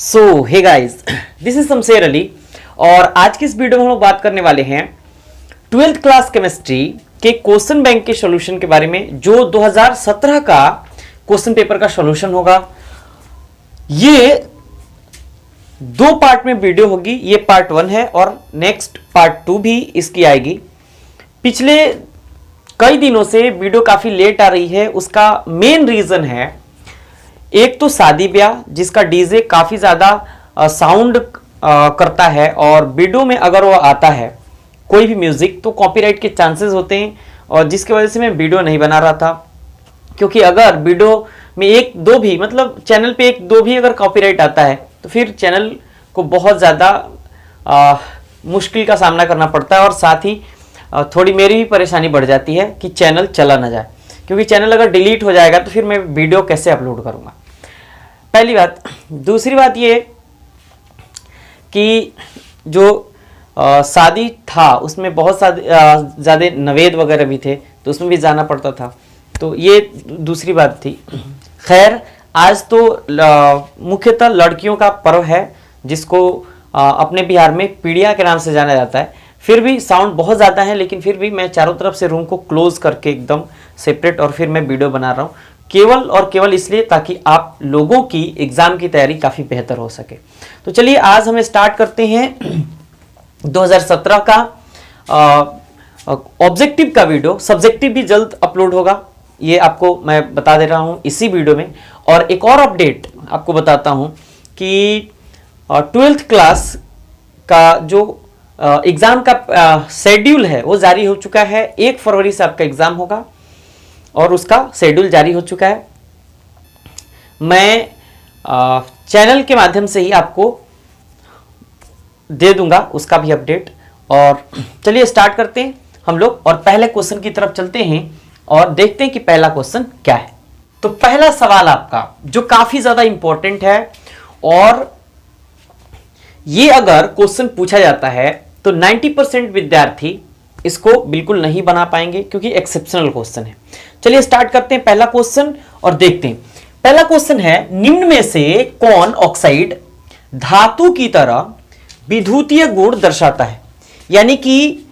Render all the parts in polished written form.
So hey guys, this is Shamsher Ali और आज की इस वीडियो में हम लोग बात करने वाले हैं 12th क्लास केमिस्ट्री के क्वेश्चन बैंक के सॉल्यूशन के बारे में, जो 2017 का क्वेश्चन पेपर का सॉल्यूशन होगा। ये दो पार्ट में वीडियो होगी। ये पार्ट 1 है और नेक्स्ट पार्ट 2 भी इसकी आएगी। पिछले कई दिनों से वीडियो काफी लेट आ रही है। उसका मेन रीजन है, एक तो शादी ब्याह जिसका डीजे काफी ज्यादा साउंड करता है और वीडियो में अगर वो आता है कोई भी म्यूजिक तो कॉपीराइट के चांसेस होते हैं, और जिसकी वजह से मैं वीडियो नहीं बना रहा था। क्योंकि अगर वीडियो में एक दो भी, मतलब चैनल पे एक दो भी अगर कॉपीराइट आता है तो फिर चैनल को बहुत ज़्यादा मुश्किल का सामना करना पड़ता है, और साथ ही थोड़ी मेरी भी परेशानी बढ़ जाती है कि चैनल चला ना जाए। क्योंकि चैनल अगर डिलीट हो जाएगा तो फिर मैं वीडियो कैसे अपलोड करूँगा, पहली बात। दूसरी बात ये कि जो शादी था उसमें बहुत ज़्यादा नवेद वगैरह भी थे, तो उसमें भी जाना पड़ता था, तो ये दूसरी बात थी। खैर, आज तो मुख्यतः लड़कियों का पर्व है जिसको अपने बिहार में पीड़िया के नाम से जाना जाता है। फिर भी साउंड बहुत ज़्यादा है, लेकिन फिर भी मैं चारों तरफ से रूम को क्लोज करके एकदम सेपरेट और फिर मैं वीडियो बना रहा हूँ, केवल और केवल इसलिए ताकि आप लोगों की एग्ज़ाम की तैयारी काफ़ी बेहतर हो सके। तो चलिए आज हम स्टार्ट करते हैं 2017 का ऑब्जेक्टिव का वीडियो। सब्जेक्टिव भी जल्द अपलोड होगा, ये आपको मैं बता दे रहा हूँ इसी वीडियो में। और एक और अपडेट आपको बताता हूँ कि 12th क्लास का जो एग्ज़ाम का शेड्यूल है वो जारी हो चुका है। 1 फरवरी से आपका एग्ज़ाम होगा और उसका शेड्यूल जारी हो चुका है। मैं चैनल के माध्यम से ही आपको दे दूंगा उसका भी अपडेट। और चलिए स्टार्ट करते हैं हम लोग और पहले क्वेश्चन की तरफ चलते हैं और देखते हैं कि पहला क्वेश्चन क्या है। तो पहला सवाल आपका जो काफी ज्यादा इंपॉर्टेंट है, और ये अगर क्वेश्चन पूछा जाता है तो 90% विद्यार्थी इसको बिल्कुल नहीं बना पाएंगे क्योंकि एक्सेप्शनल क्वेश्चन है। चलिए स्टार्ट करते हैं पहला क्वेश्चन और देखते हैं। पहला क्वेश्चन है, निम्न में से कौन ऑक्साइड धातु की तरह विद्युतीय गुण दर्शाता है? यानी कि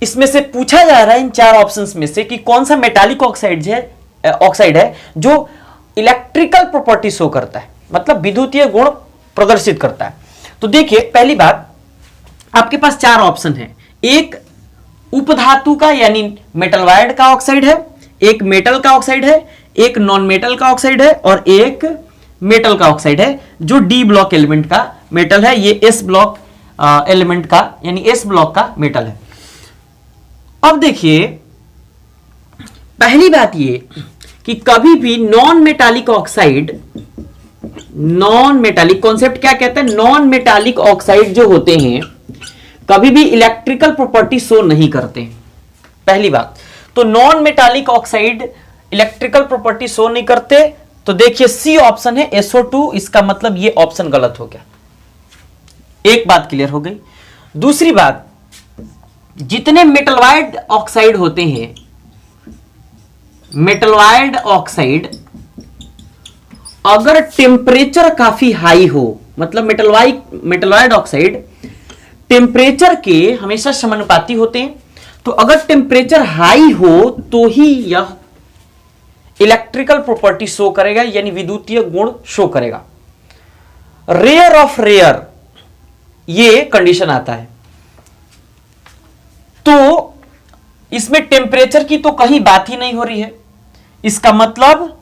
इसमें से पूछा जा रहा है इन चार ऑप्शंस में से कि कौन सा मेटालिक ऑक्साइड है जो इलेक्ट्रिकल प्रॉपर्टी शो करता है, मतलब विद्युतीय गुण प्रदर्शित करता है। तो देखिए, पहली बात, आपके पास चार ऑप्शन है। एक उपधातु का यानी मेटलवाइड का ऑक्साइड है, एक मेटल का ऑक्साइड है, एक नॉन मेटल का ऑक्साइड है और एक मेटल का ऑक्साइड है जो डी ब्लॉक एलिमेंट का मेटल है। ये एस ब्लॉक एलिमेंट का यानी एस ब्लॉक का मेटल है। अब देखिए, पहली बात ये कि कभी भी non metallic oxide, non metallic concept क्या कहता है, नॉन मेटालिक ऑक्साइड जो होते हैं कभी भी इलेक्ट्रिकल प्रॉपर्टी शो नहीं करते। पहली बात तो non metallic oxide electrical property show नहीं करते। तो देखिए सी ऑप्शन है SO2, इसका मतलब ये ऑप्शन गलत हो गया। एक बात क्लियर हो गई। दूसरी बात, जितने मेटलवाइड ऑक्साइड होते हैं, मेटलवाइड ऑक्साइड अगर टेम्परेचर काफी हाई हो, मतलब मेटलवाइड ऑक्साइड टेम्परेचर के हमेशा समानुपाती होते हैं, तो अगर टेम्परेचर हाई हो तो ही यह इलेक्ट्रिकल प्रॉपर्टी शो करेगा, यानी विद्युतीय गुण शो करेगा। रेयर ऑफ रेयर ये कंडीशन आता है। तो इसमें टेम्परेचर की तो कहीं बात ही नहीं हो रही है, इसका मतलब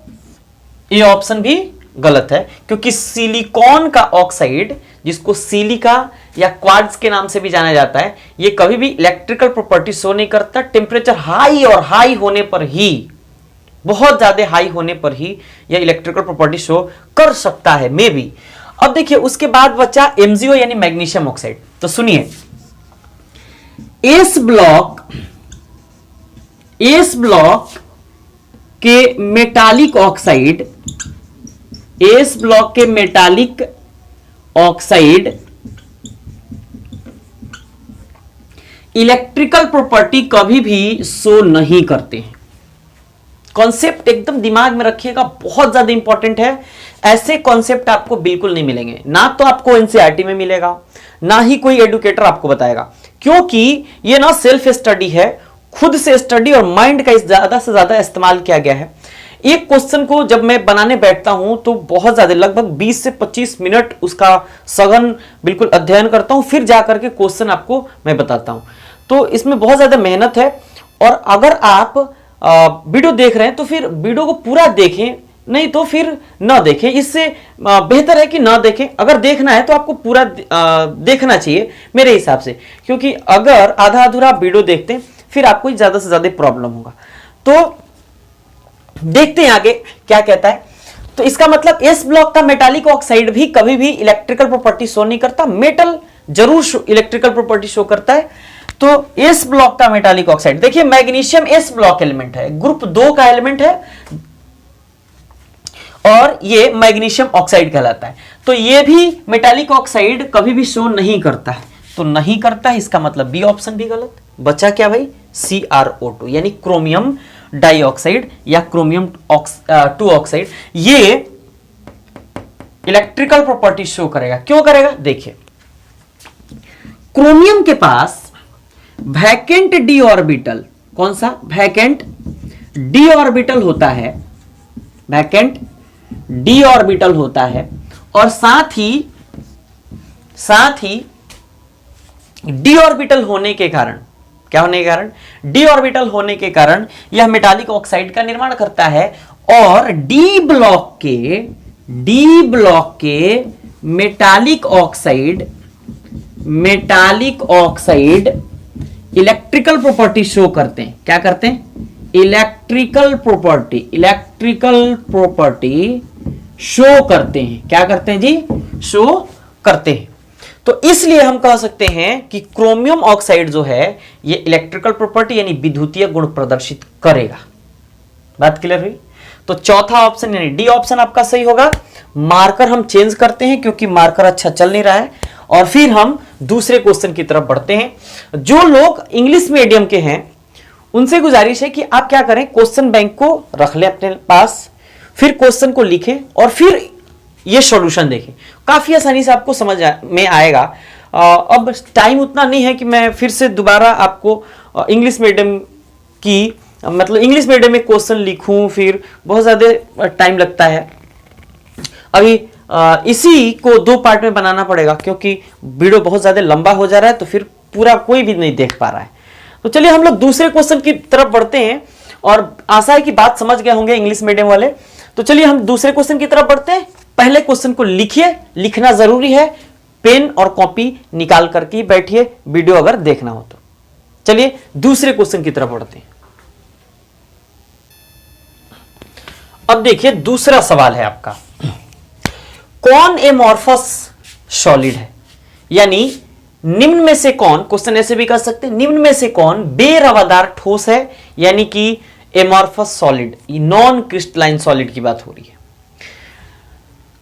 ये ऑप्शन भी गलत है। क्योंकि सिलिकॉन का ऑक्साइड, जिसको सिलिका या क्वार्ट्ज के नाम से भी जाना जाता है, ये कभी भी इलेक्ट्रिकल प्रॉपर्टी शो नहीं करता। टेम्परेचर हाई और हाई होने पर ही, बहुत ज्यादा हाई होने पर ही यह इलेक्ट्रिकल प्रॉपर्टी शो कर सकता है, मे बी। अब देखिए, उसके बाद बचा MgO यानी मैग्नीशियम ऑक्साइड। तो सुनिए, एस ब्लॉक के मेटालिक ऑक्साइड, एस ब्लॉक के मेटालिक ऑक्साइड इलेक्ट्रिकल प्रॉपर्टी कभी भी शो नहीं करते हैं। कॉन्सेप्ट एकदम दिमाग में रखिएगा, बहुत ज्यादा इंपॉर्टेंट है। ऐसे कॉन्सेप्ट आपको बिल्कुल नहीं मिलेंगे, ना तो आपको एनसीईआरटी में मिलेगा, ना ही कोई एडुकेटर आपको बताएगा, क्योंकि ये ना सेल्फ स्टडी है, खुद से स्टडी और माइंड का ज्यादा से ज्यादा इस्तेमाल किया गया है। एक क्वेश्चन को जब मैं बनाने बैठता हूं तो बहुत ज्यादा, लगभग 20 से 25 मिनट उसका सघन बिल्कुल अध्ययन करता हूं, फिर जाकर के क्वेश्चन आपको मैं बताता हूं। तो इसमें बहुत ज्यादा मेहनत है। और अगर आप वीडियो देख रहे हैं तो फिर वीडियो को पूरा देखें, नहीं तो फिर ना देखें। इससे बेहतर है कि ना देखें। अगर देखना है तो आपको पूरा देखना चाहिए मेरे हिसाब से, क्योंकि अगर आधा अधूरा वीडियो देखते हैं फिर आपको ज्यादा से ज्यादा प्रॉब्लम होगा। तो देखते हैं आगे क्या कहता है। तो इसका मतलब एस ब्लॉक का मेटालिक ऑक्साइड भी कभी भी इलेक्ट्रिकल प्रॉपर्टी शो नहीं करता, मेटल जरूर इलेक्ट्रिकल प्रॉपर्टी शो करता है। तो एस ब्लॉक का मेटालिक ऑक्साइड, देखिए मैग्नीशियम एस ब्लॉक एलिमेंट है, ग्रुप 2 का एलिमेंट है, और ये मैग्नीशियम ऑक्साइड कहलाता है। तो ये भी मेटालिक ऑक्साइड कभी भी शो नहीं करता है, तो नहीं करता है, इसका मतलब बी ऑप्शन भी गलत। बचा क्या भाई? CrO2 यानी क्रोमियम डाइऑक्साइड या क्रोमियम 2 ऑक्साइड। ये इलेक्ट्रिकल प्रॉपर्टी शो करेगा। क्यों करेगा? देखिए, क्रोमियम के पास वैकेंट डी ऑर्बिटल, कौन सा? वैकेंट डी ऑर्बिटल होता है, वैकेंट डी ऑर्बिटल होता है, और साथ ही डी ऑर्बिटल होने के कारण, क्या होने के कारण? डी ऑर्बिटल होने के कारण यह मेटालिक ऑक्साइड का निर्माण करता है। और डी ब्लॉक के metallic oxide electrical property show करते हैं। क्या करते हैं? इलेक्ट्रिकल प्रॉपर्टी शो करते हैं। क्या करते हैं जी? शो करते हैं। तो इसलिए हम कह सकते हैं कि क्रोमियम ऑक्साइड जो है ये इलेक्ट्रिकल प्रॉपर्टी यानी विद्युतीय गुण प्रदर्शित करेगा। बात क्लियर हुई? तो चौथा ऑप्शन यानी डी ऑप्शन आपका सही होगा। मार्कर हम चेंज करते हैं क्योंकि मार्कर अच्छा चल नहीं रहा है, और फिर हम दूसरे क्वेश्चन की तरफ बढ़ते हैं। जो लोग इंग्लिश मीडियम के हैं उनसे गुजारिश है कि आप क्या करें, क्वेश्चन बैंक को रख लें अपने पास, फिर क्वेश्चन को लिखें और फिर ये सॉल्यूशन देखें, काफी आसानी से आपको समझ में आएगा। अब टाइम उतना नहीं है कि मैं फिर से दोबारा आपको इंग्लिश मीडियम की, मतलब इंग्लिश मीडियम में क्वेश्चन लिखूं, फिर बहुत ज्यादा टाइम लगता है। अभी इसी को 2 पार्ट में बनाना पड़ेगा क्योंकि वीडियो बहुत ज्यादा लंबा हो जा रहा है, तो फिर पूरा कोई भी नहीं देख पा रहा है। तो चलिए हम लोग दूसरे क्वेश्चन की तरफ बढ़ते हैं, और आशा है कि बात समझ गए होंगे इंग्लिश मीडियम वाले। तो चलिए हम दूसरे क्वेश्चन की तरफ बढ़ते हैं। पहले क्वेश्चन को लिखिए, लिखना जरूरी है, पेन और कॉपी निकाल करके बैठिए वीडियो अगर देखना हो तो। चलिए दूसरे क्वेश्चन की तरफ बढ़ते हैं। अब देखिए दूसरा सवाल है आपका, कौन एमॉर्फस सॉलिड है, यानी निम्न में से कौन, क्वेश्चन ऐसे भी कर सकते हैं, निम्न में से कौन बेरवादार ठोस है, यानी कि amorphous solid, non crystalline solid की बात हो रही है।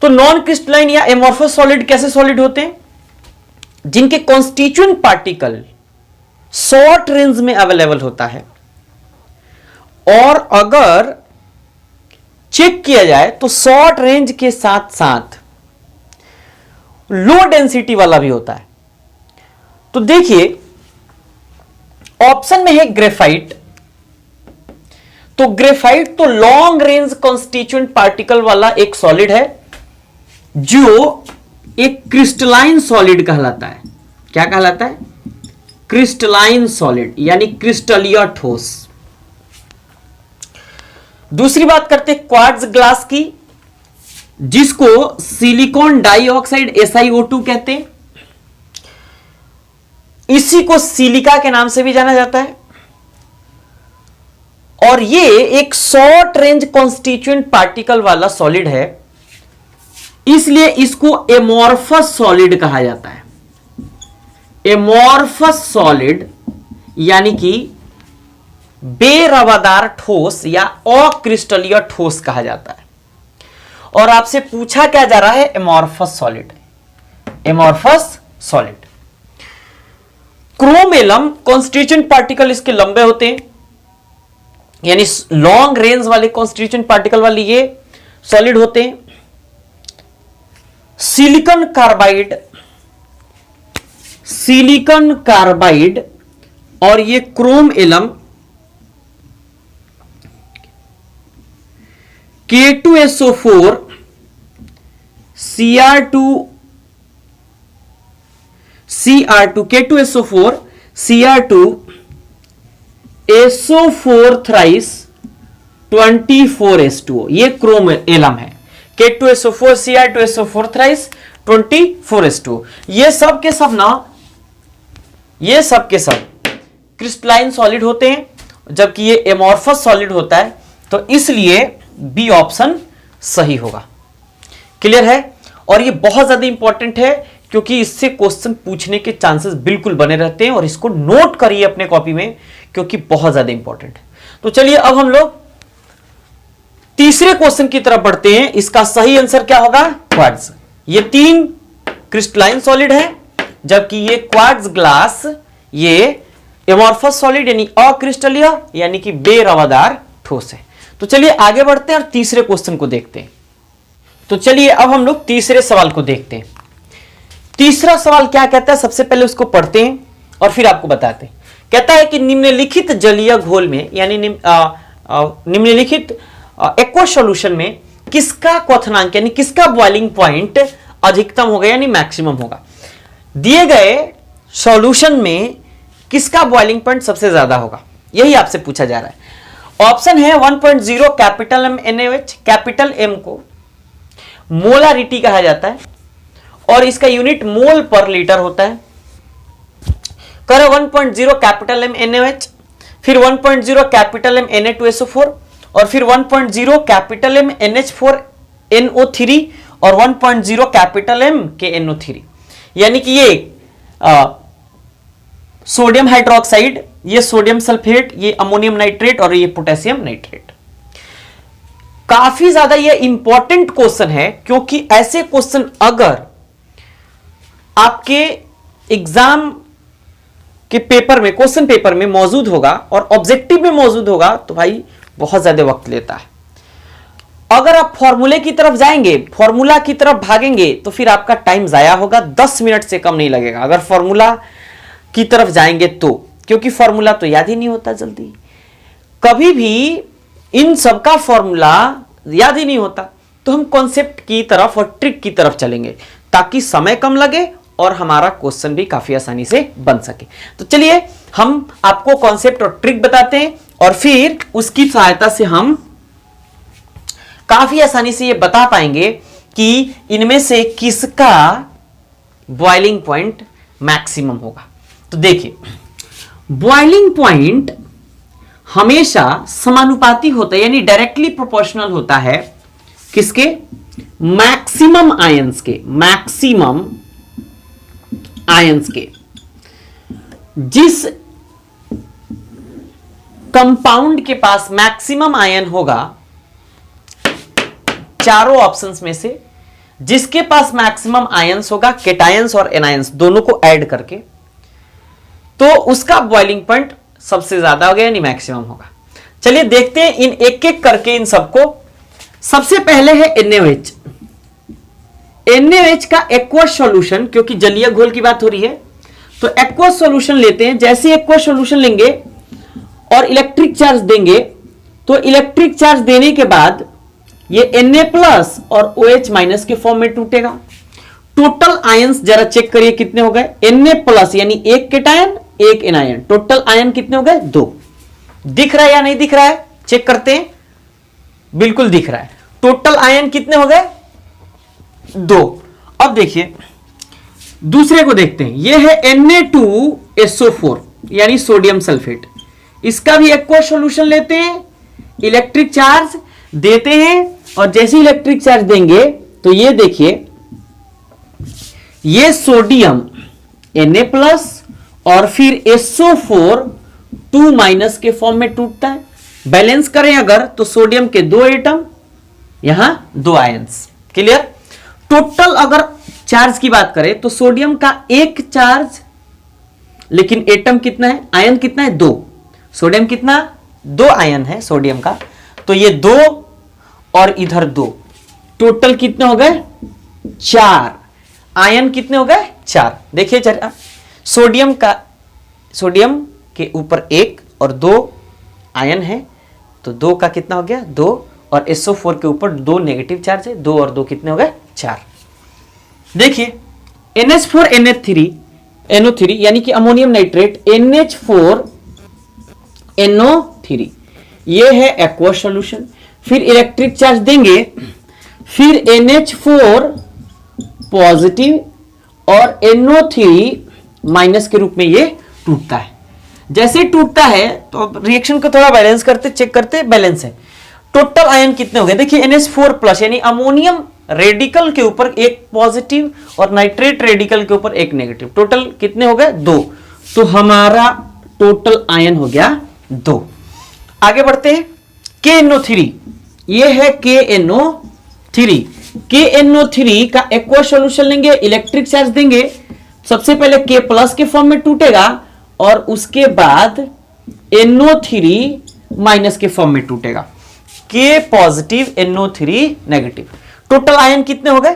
तो नॉन क्रिस्टलाइन या एमॉर्फस सॉलिड कैसे सॉलिड होते हैं? जिनके कॉन्स्टिट्यूएंट पार्टिकल शॉर्ट रेंज में अवेलेबल होता है, और अगर चेक किया जाए तो शॉर्ट रेंज के साथ साथ लो डेंसिटी वाला भी होता है। तो देखिए ऑप्शन में है ग्रेफाइट, तो ग्रेफाइट तो लॉन्ग रेंज कॉन्स्टिट्यूएंट पार्टिकल वाला एक सॉलिड है जो एक क्रिस्टलाइन सॉलिड कहलाता है। क्या कहलाता है? क्रिस्टलाइन सॉलिड यानी क्रिस्टलीय ठोस। दूसरी बात करते हैं क्वार्ट्ज ग्लास की, जिसको सिलिकॉन डाइऑक्साइड SiO2 कहते हैं। इसी को सिलिका के नाम से भी जाना जाता है, और ये एक शॉर्ट रेंज कॉन्स्टिट्यूएंट पार्टिकल वाला सॉलिड है, इसलिए इसको एमॉर्फस सॉलिड कहा जाता है। एमॉर्फस सॉलिड यानी कि बेरवादार ठोस या अक्रिस्टलीय ठोस कहा जाता है। और आपसे पूछा क्या जा रहा है? Amorphous solid, amorphous solid. Chrome alum constituent particle इसके लंबे होते हैं, यानी लॉन्ग रेंज वाले कॉन्स्टिट्यूएंट पार्टिकल वाले ये सॉलिड होते हैं। सिलिकॉन कार्बाइड, सिलिकॉन कार्बाइड और ये Chrome alum, K2SO4 Cr2 K2SO4 Cr2 SO4 thrice 24H2O, ये क्रोम एलम है। K2SO4 Cr2 SO4 thrice 24H2O। ये सब के सब ना, ये सब के सब क्रिस्टलाइन सॉलिड होते हैं, जबकि ये एमॉर्फस सॉलिड होता है, तो इसलिए बी ऑप्शन सही होगा। क्लियर है? और ये बहुत ज्यादा इंपॉर्टेंट है क्योंकि इससे क्वेश्चन पूछने के चांसेस बिल्कुल बने रहते हैं, और इसको नोट करिए अपने कॉपी में क्योंकि बहुत ज्यादा इंपॉर्टेंट है। तो चलिए अब हम लोग तीसरे क्वेश्चन की तरफ बढ़ते हैं। इसका सही आंसर क्या होगा? क्वार्ट्ज। ये 3 क्रिस्टलाइन सॉलिड है, जबकि ये क्वार्ट्ज ग्लास ये एमॉर्फस सॉलिड यानी अक्रिस्टलीय यानी कि बेरवादार ठोस है। तो चलिए आगे बढ़ते हैं और तीसरे क्वेश्चन को देखते हैं। तो चलिए अब हम लोग तीसरे सवाल को देखते हैं। तीसरा सवाल क्या कहता है, सबसे पहले उसको पढ़ते हैं और फिर आपको बताते हैं। कहता है कि निम्नलिखित जलीय घोल में यानी निम्नलिखित एक्वस सॉल्यूशन में किसका क्वथनांक यानी किसका बॉइलिंग पॉइंट अधिकतम होगा यानी मैक्सिमम होगा। दिए गए सॉल्यूशन में किसका बॉइलिंग पॉइंट सबसे ज्यादा होगा, यही आपसे पूछा जा रहा है। ऑप्शन है 1.0 capital M NaOH। Capital M को मोलारिटी कहा जाता है और इसका यूनिट मोल पर लीटर होता है। करो 1.0 कैपिटल M NaOH, फिर 1.0 कैपिटल M Na2SO4 और फिर 1.0 कैपिटल M NH4NO3 और 1.0 कैपिटल M KNO3, यानी कि ये सोडियम हाइड्रोक्साइड, ये सोडियम सल्फेट, ये अमोनियम नाइट्रेट और ये पोटेशियम नाइट्रेट। काफी ज्यादा ये इंपॉर्टेंट क्वेश्चन है क्योंकि ऐसे क्वेश्चन अगर आपके एग्जाम के पेपर में, क्वेश्चन पेपर में मौजूद होगा और ऑब्जेक्टिव में मौजूद होगा तो भाई बहुत ज्यादा वक्त लेता है। अगर आप फॉर्मूले की तरफ जाएंगे, फॉर्मूला की तरफ भागेंगे तो फिर आपका टाइम जाया होगा, 10 मिनट से कम नहीं लगेगा अगर फॉर्मूला की तरफ जाएंगे तो, क्योंकि फॉर्मूला तो याद ही नहीं होता जल्दी। कभी भी इन सबका फॉर्मूला याद ही नहीं होता, तो हम कॉन्सेप्ट की तरफ और ट्रिक की तरफ चलेंगे ताकि समय कम लगे और हमारा क्वेश्चन भी काफी आसानी से बन सके। तो चलिए हम आपको कॉन्सेप्ट और ट्रिक बताते हैं और फिर उसकी सहायता से हम काफी आसानी से ये बता पाएंगे कि इनमें से किसका बॉइलिंग पॉइंट मैक्सिमम होगा। तो देखिए, बॉइलिंग पॉइंट हमेशा समानुपाती होता है यानी डायरेक्टली प्रोपोर्शनल होता है किसके? मैक्सिमम आयंस के। मैक्सिमम आयंस के। जिस कंपाउंड के पास मैक्सिमम आयन होगा, चारों ऑप्शंस में से जिसके पास मैक्सिमम आयंस होगा, केटायंस और एनायंस दोनों को ऐड करके, तो उसका बॉइलिंग पॉइंट सबसे ज्यादा होगा यानी मैक्सिमम होगा। चलिए देखते हैं इन एक एक करके इन सबको। सबसे पहले है NaOH। NaOH का एक्वस सॉल्यूशन, क्योंकि जलीय घोल की बात हो रही है तो एक्वस सॉल्यूशन लेते हैं। जैसे एक्वस सॉल्यूशन लेंगे और इलेक्ट्रिक चार्ज देंगे तो इलेक्ट्रिक चार्ज देने के बाद ये Na+ और OH- के फॉर्म में टूटेगा। टोटल आयंस जरा चेक करिए कितने हो गए। Na+ यानी एक केटायन एक एनायन, टोटल आयन कितने हो गए? 2। दिख रहा है या नहीं दिख रहा है? चेक करते हैं। बिल्कुल दिख रहा है। टोटल आयन कितने हो गए? 2। अब देखिए दूसरे को देखते हैं। यह है Na2SO4 यानी सोडियम सल्फेट। इसका भी एक्वस सॉल्यूशन लेते हैं, इलेक्ट्रिक चार्ज देते हैं और जैसे इलेक्ट्रिक चार्ज देंगे तो ये देखिए, ये सोडियम Na+ और फिर SO4 2- के फॉर्म में टूटता है। बैलेंस करें अगर तो सोडियम के 2 एटम, यहां 2 आयंस। क्लियर? टोटल अगर चार्ज की बात करें तो सोडियम का 1 चार्ज, लेकिन एटम कितना है, आयन कितना है? 2। सोडियम कितना? 2 आयन है सोडियम का, तो ये 2 और इधर 2, टोटल कितने हो गए 4 आयन, कितने हो गए 4। देखिए जरा, सोडियम के ऊपर 1 और 2 आयन है, तो 2 का कितना हो गया 2, और SO4 के ऊपर 2 नेगेटिव चार्ज है, 2 और 2 कितने हो गए 4। देखिए NH4 NO3 यानी कि अमोनियम नाइट्रेट NH4 NO3, ये है एक्वस सॉल्यूशन। फिर इलेक्ट्रिक चार्ज देंगे, फिर NH4 पॉजिटिव और NO3 माइनस के रूप में ये टूटता है। जैसे टूटता है तो रिएक्शन को थोड़ा बैलेंस करते, चेक करते, बैलेंस है। टोटल आयन कितने हो गए, देखिए NH4 प्लस यानी अमोनियम रेडिकल के ऊपर 1 पॉजिटिव और नाइट्रेट रेडिकल के ऊपर 1 नेगेटिव, टोटल कितने हो गए 2, तो हमारा टोटल आयन हो गया 2। आगे बढ़ते हैं, KNO3, ये है KNO3 का एक्वस सॉल्यूशन लेंगे, इलेक्ट्रिक चार्ज देंगे, सबसे पहले K प्लस के फॉर्म में टूटेगा और उसके बाद NO3 माइनस के फॉर्म में टूटेगा, K positive NO3 negative. Total ion कितने हो गए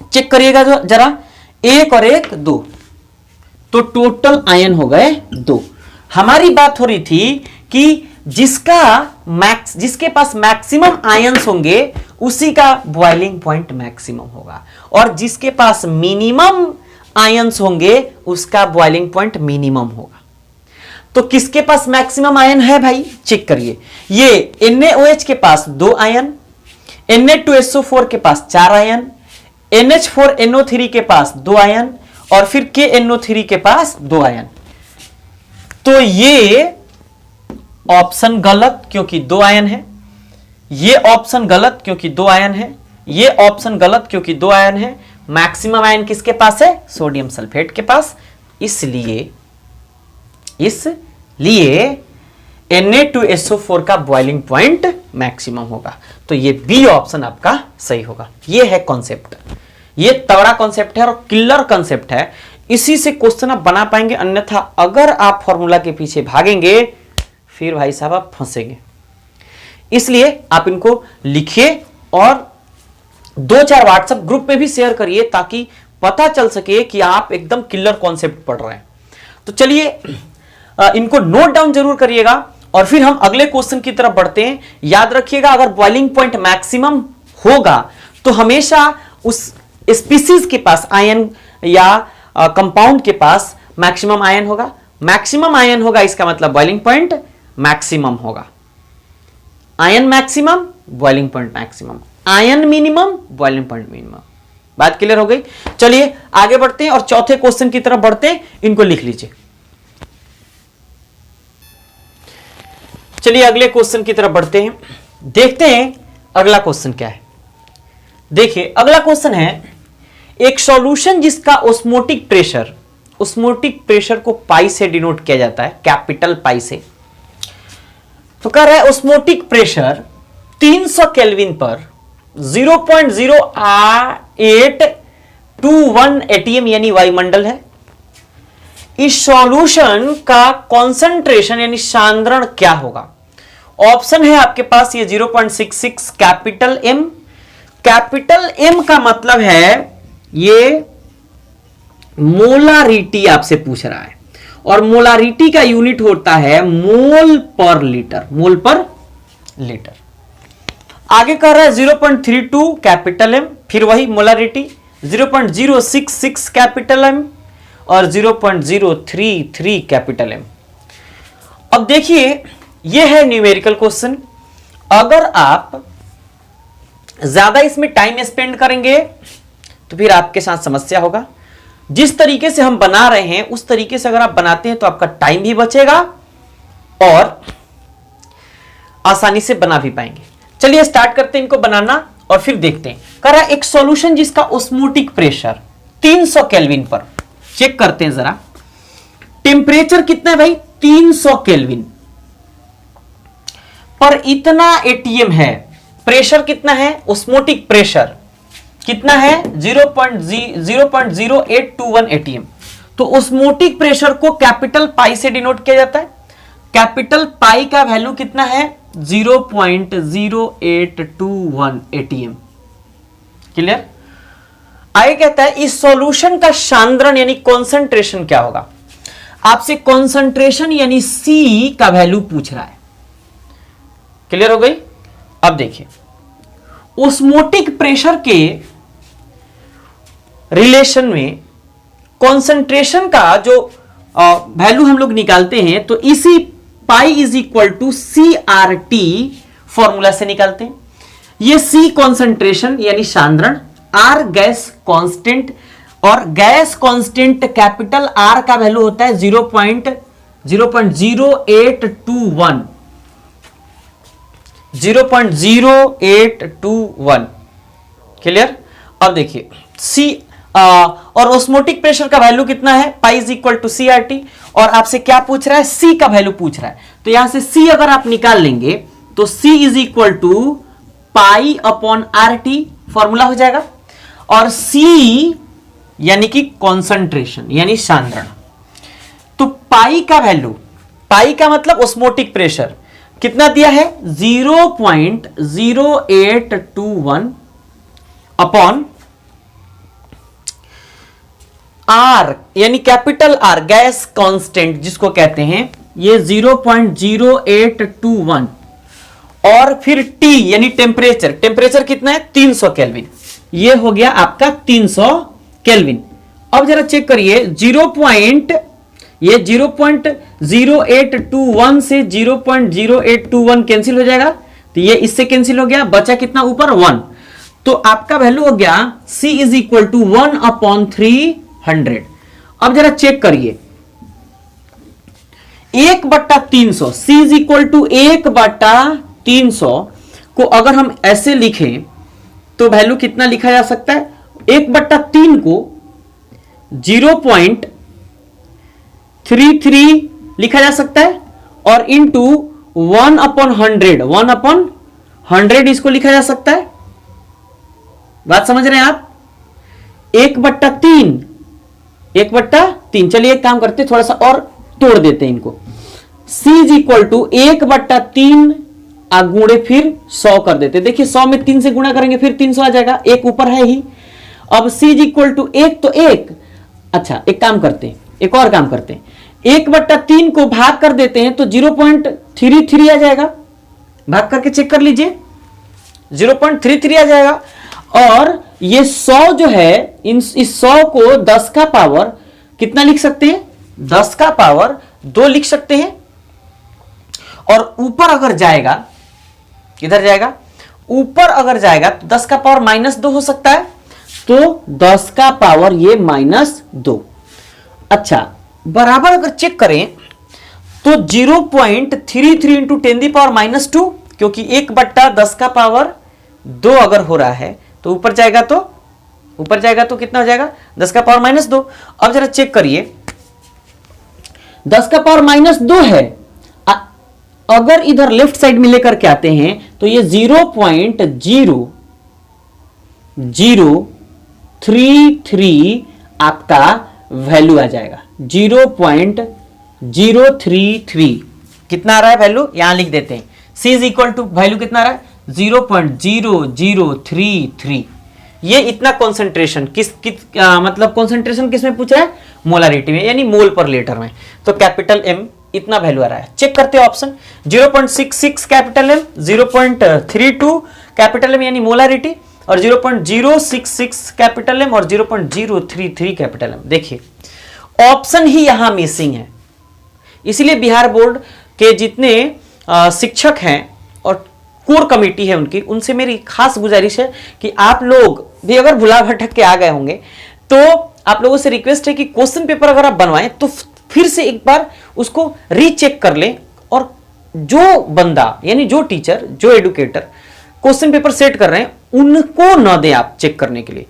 चेक करिएगा जरा, 1 और 1 2, तो टोटल आयन हो गए 2। हमारी बात हो रही थी कि जिसके पास मैक्सिमम आयंस होंगे उसी का बॉइलिंग पॉइंट मैक्सिमम होगा, और जिसके पास मिनिमम आयंस होंगे उसका बॉइलिंग पॉइंट मिनिमम होगा। तो किसके पास मैक्सिमम आयन है भाई, चेक करिए। ये NaOH के पास 2 आयन, Na2SO4 के पास 4 आयन, NH4NO3 के पास 2 आयन, और फिर KNO3 के पास 2 आयन। तो ये ऑप्शन गलत क्योंकि 2 आयन है, ये ऑप्शन गलत क्योंकि 2 आयन है, ये ऑप्शन गलत क्योंकि 2 आयन है। मैक्सिमम आयन किसके पास है, सोडियम सल्फेट के पास, इसलिए Na2SO4 का बॉइलिंग पॉइंट मैक्सिमम होगा। तो ये बी ऑप्शन आपका सही होगा। ये है कॉन्सेप्ट, ये तगड़ा कॉन्सेप्ट है और किलर कॉन्सेप्ट है, इसी से क्वेश्चन आप बना पाएंगे। अन्यथा अगर आप फॉर्मूला के पीछे भागेंगे फिर भाई साहब आप फंसेंगे। इसलिए आप इनको लिखिए और 2-4 व्हाट्सएप ग्रुप में भी शेयर करिए ताकि पता चल सके कि आप एकदम किलर कॉन्सेप्ट पढ़ रहे हैं। तो चलिए इनको नोट डाउन जरूर करिएगा और फिर हम अगले क्वेश्चन की तरफ बढ़ते हैं। याद रखिएगा, अगर बॉइलिंग पॉइंट मैक्सिमम होगा तो हमेशा उस स्पीसीज के पास आयन या कंपाउंड के पास मैक्सिमम आयन होगा। मैक्सिमम आयन होगा इसका मतलब बॉइलिंग पॉइंट मैक्सिमम होगा। Ion maximum, boiling point maximum, ion minimum, boiling point minimum. बात क्लियर हो गई। चलिए आगे बढ़ते हैं और चौथे क्वेश्चन की तरफ बढ़ते हैं। इनको लिख लीजिए। चलिए अगले क्वेश्चन की तरफ बढ़ते हैं, देखते हैं अगला क्वेश्चन क्या है। देखिए अगला क्वेश्चन है, एक सॉल्यूशन जिसका ऑस्मोटिक प्रेशर को पाई से डिनोट किया जाता है, कैपिटल पाई से। तो कह रहा है ऑस्मोटिक प्रेशर 300 केल्विन पर 0.0821 एटीएम यानी वायुमंडल है। इस सॉल्यूशन का कॉन्सेंट्रेशन यानी सांद्रण क्या होगा। ऑप्शन है आपके पास ये 0.66 कैपिटल एम। कैपिटल एम का मतलब है ये मोलारिटी आपसे पूछ रहा है, और मोलारिटी का यूनिट होता है मोल पर लीटर, मोल पर लीटर। आगे कह रहा है 0.32 कैपिटल एम, फिर वही मोलारिटी 0.066 कैपिटल एम और 0.033 कैपिटल एम। अब देखिए यह है न्यूमेरिकल क्वेश्चन। अगर आप ज्यादा इसमें टाइम स्पेंड करेंगे तो फिर आपके साथ समस्या होगा। जिस तरीके से हम बना रहे हैं उस तरीके से अगर आप बनाते हैं तो आपका टाइम भी बचेगा और आसानी से बना भी पाएंगे। चलिए स्टार्ट करते हैं इनको बनाना और फिर देखते हैं। कह रहा है एक सॉल्यूशन जिसका ऑस्मोटिक प्रेशर 300 केल्विन पर, चेक करते हैं जरा टेम्परेचर कितना है भाई, 300 केल्विन पर इतना एटीएम है। प्रेशर कितना है, ऑस्मोटिक प्रेशर कितना है 0.0821 एटीएम। तो ऑस्मोटिक प्रेशर को कैपिटल पाई से डिनोट किया जाता है। कैपिटल पाई का वैल्यू कितना है 0.0821 एटीएम। क्लियर। आगे कहता है इस सॉल्यूशन का सांद्रण यानी कॉन्सेंट्रेशन क्या होगा। आपसे कॉन्सेंट्रेशन यानी सी का वैल्यू पूछ रहा है। क्लियर हो गई। अब देखिए ओस्मोटिक प्रेशर के रिलेशन में कॉन्सेंट्रेशन का जो वैल्यू हम लोग निकालते हैं तो इसी pi is equal to C R T formula से निकालते हैं। ये सी कॉन्सेंट्रेशन यानी सांद्रण, आर गैस कांस्टेंट, और गैस कांस्टेंट कैपिटल आर का वैल्यू होता है 0.0821। क्लियर। अब देखिए सी और ऑस्मोटिक प्रेशर का वैल्यू कितना है pi is equal to C R T, और आपसे क्या पूछ रहा है सी का वैल्यू पूछ रहा है। तो यहां से सी अगर आप निकाल लेंगे तो C is equal to pi upon R T formula हो जाएगा, और सी यानी कि कॉन्सेंट्रेशन यानी सांद्रण। तो पाई का वैल्यू, पाई का मतलब ऑस्मोटिक प्रेशर कितना दिया है 0.0821 अपॉन आर यानी कैपिटल आर गैस कांस्टेंट जिसको कहते हैं ये 0.0821, और फिर टी यानी टेम्परेचर, टेम्परेचर कितना है 300 केल्विन। ये हो गया आपका 300 केल्विन। अब जरा चेक करिए 0.0821 से 0.0821 कैंसिल हो जाएगा, तो ये इससे कैंसिल हो गया, बचा कितना ऊपर 1। तो आपका वैल्यू हो गया C इज इक्वल टू 1/300। अब जरा चेक करिए 1/300 C इज इक्वल टू 1/300 को अगर हम ऐसे लिखें तो वैल्यू कितना लिखा जा सकता है 1/3 को 0.33 लिखा जा सकता है, और इंटू 1/100 इसको लिखा जा सकता है। बात समझ रहे हैं आप। 1/3 चलिए एक काम करते थोड़ा सा और तोड़ देते हैं इनको। C इज इक्वल टू 1/3 गुणे फिर 100 कर देते। देखिए 100 में 3 से गुणा करेंगे फिर 300 आ जाएगा, एक ऊपर है ही। अब C इज इक्वल टू 1 तो 1। अच्छा एक काम करते हैं, एक और काम करते हैं, 1/3 को भाग कर देते हैं तो 0.33 आ जाएगा। भाग करके चेक कर लीजिए 0.33 आ जाएगा। और ये 100 जो है इस 100 को 10 का पावर कितना लिख सकते हैं 10 का पावर 2 लिख सकते हैं। और ऊपर अगर जाएगा, किधर जाएगा, ऊपर अगर जाएगा तो 10 का पावर -2 हो सकता है, तो 10 का पावर ये -2। अच्छा बराबर अगर चेक करें तो 0.33 इंटू 10⁻², क्योंकि 1/10 का पावर 2 अगर हो रहा है तो ऊपर जाएगा तो कितना हो जाएगा 10 का पावर -2। अब जरा चेक करिए 10 का पावर -2 है, अगर इधर लेफ्ट साइड में लेकर के आते हैं तो ये 0.0033 आपका वैल्यू आ जाएगा। 0.033 कितना आ रहा है वैल्यू, यहां लिख देते हैं। C is equal to value कितना आ रहा है 0.0033। ये इतना कॉन्सेंट्रेशन मतलब कॉन्सेंट्रेशन किस में पूछ रहा है मोलारिटी में यानी मोल पर लीटर में। तो कैपिटल M इतना वैल्यू आ रहा है। चेक करते हैं option 0.66 capital M, 0.32 capital M यानी मोलारिटी, और 0.066 कैपिटल M और 0.033 कैपिटल M। देखिए ऑप्शन ही यहां मिसिंग है। इसलिए बिहार बोर्ड के जितने शिक्षक हैं और कोर कमेटी है उनसे मेरी खास गुजारिश है कि आप लोग भी अगर भुला भटक के आ गए होंगे तो आप लोगों से रिक्वेस्ट है कि क्वेश्चन पेपर अगर आप बनवाएं तो फिर से एक बार उसको रीचेक कर लें, और जो बंदा यानी जो टीचर जो एडुकेटर क्वेश्चन पेपर सेट कर रहे हैं उनको न दें आप चेक करने के लिए,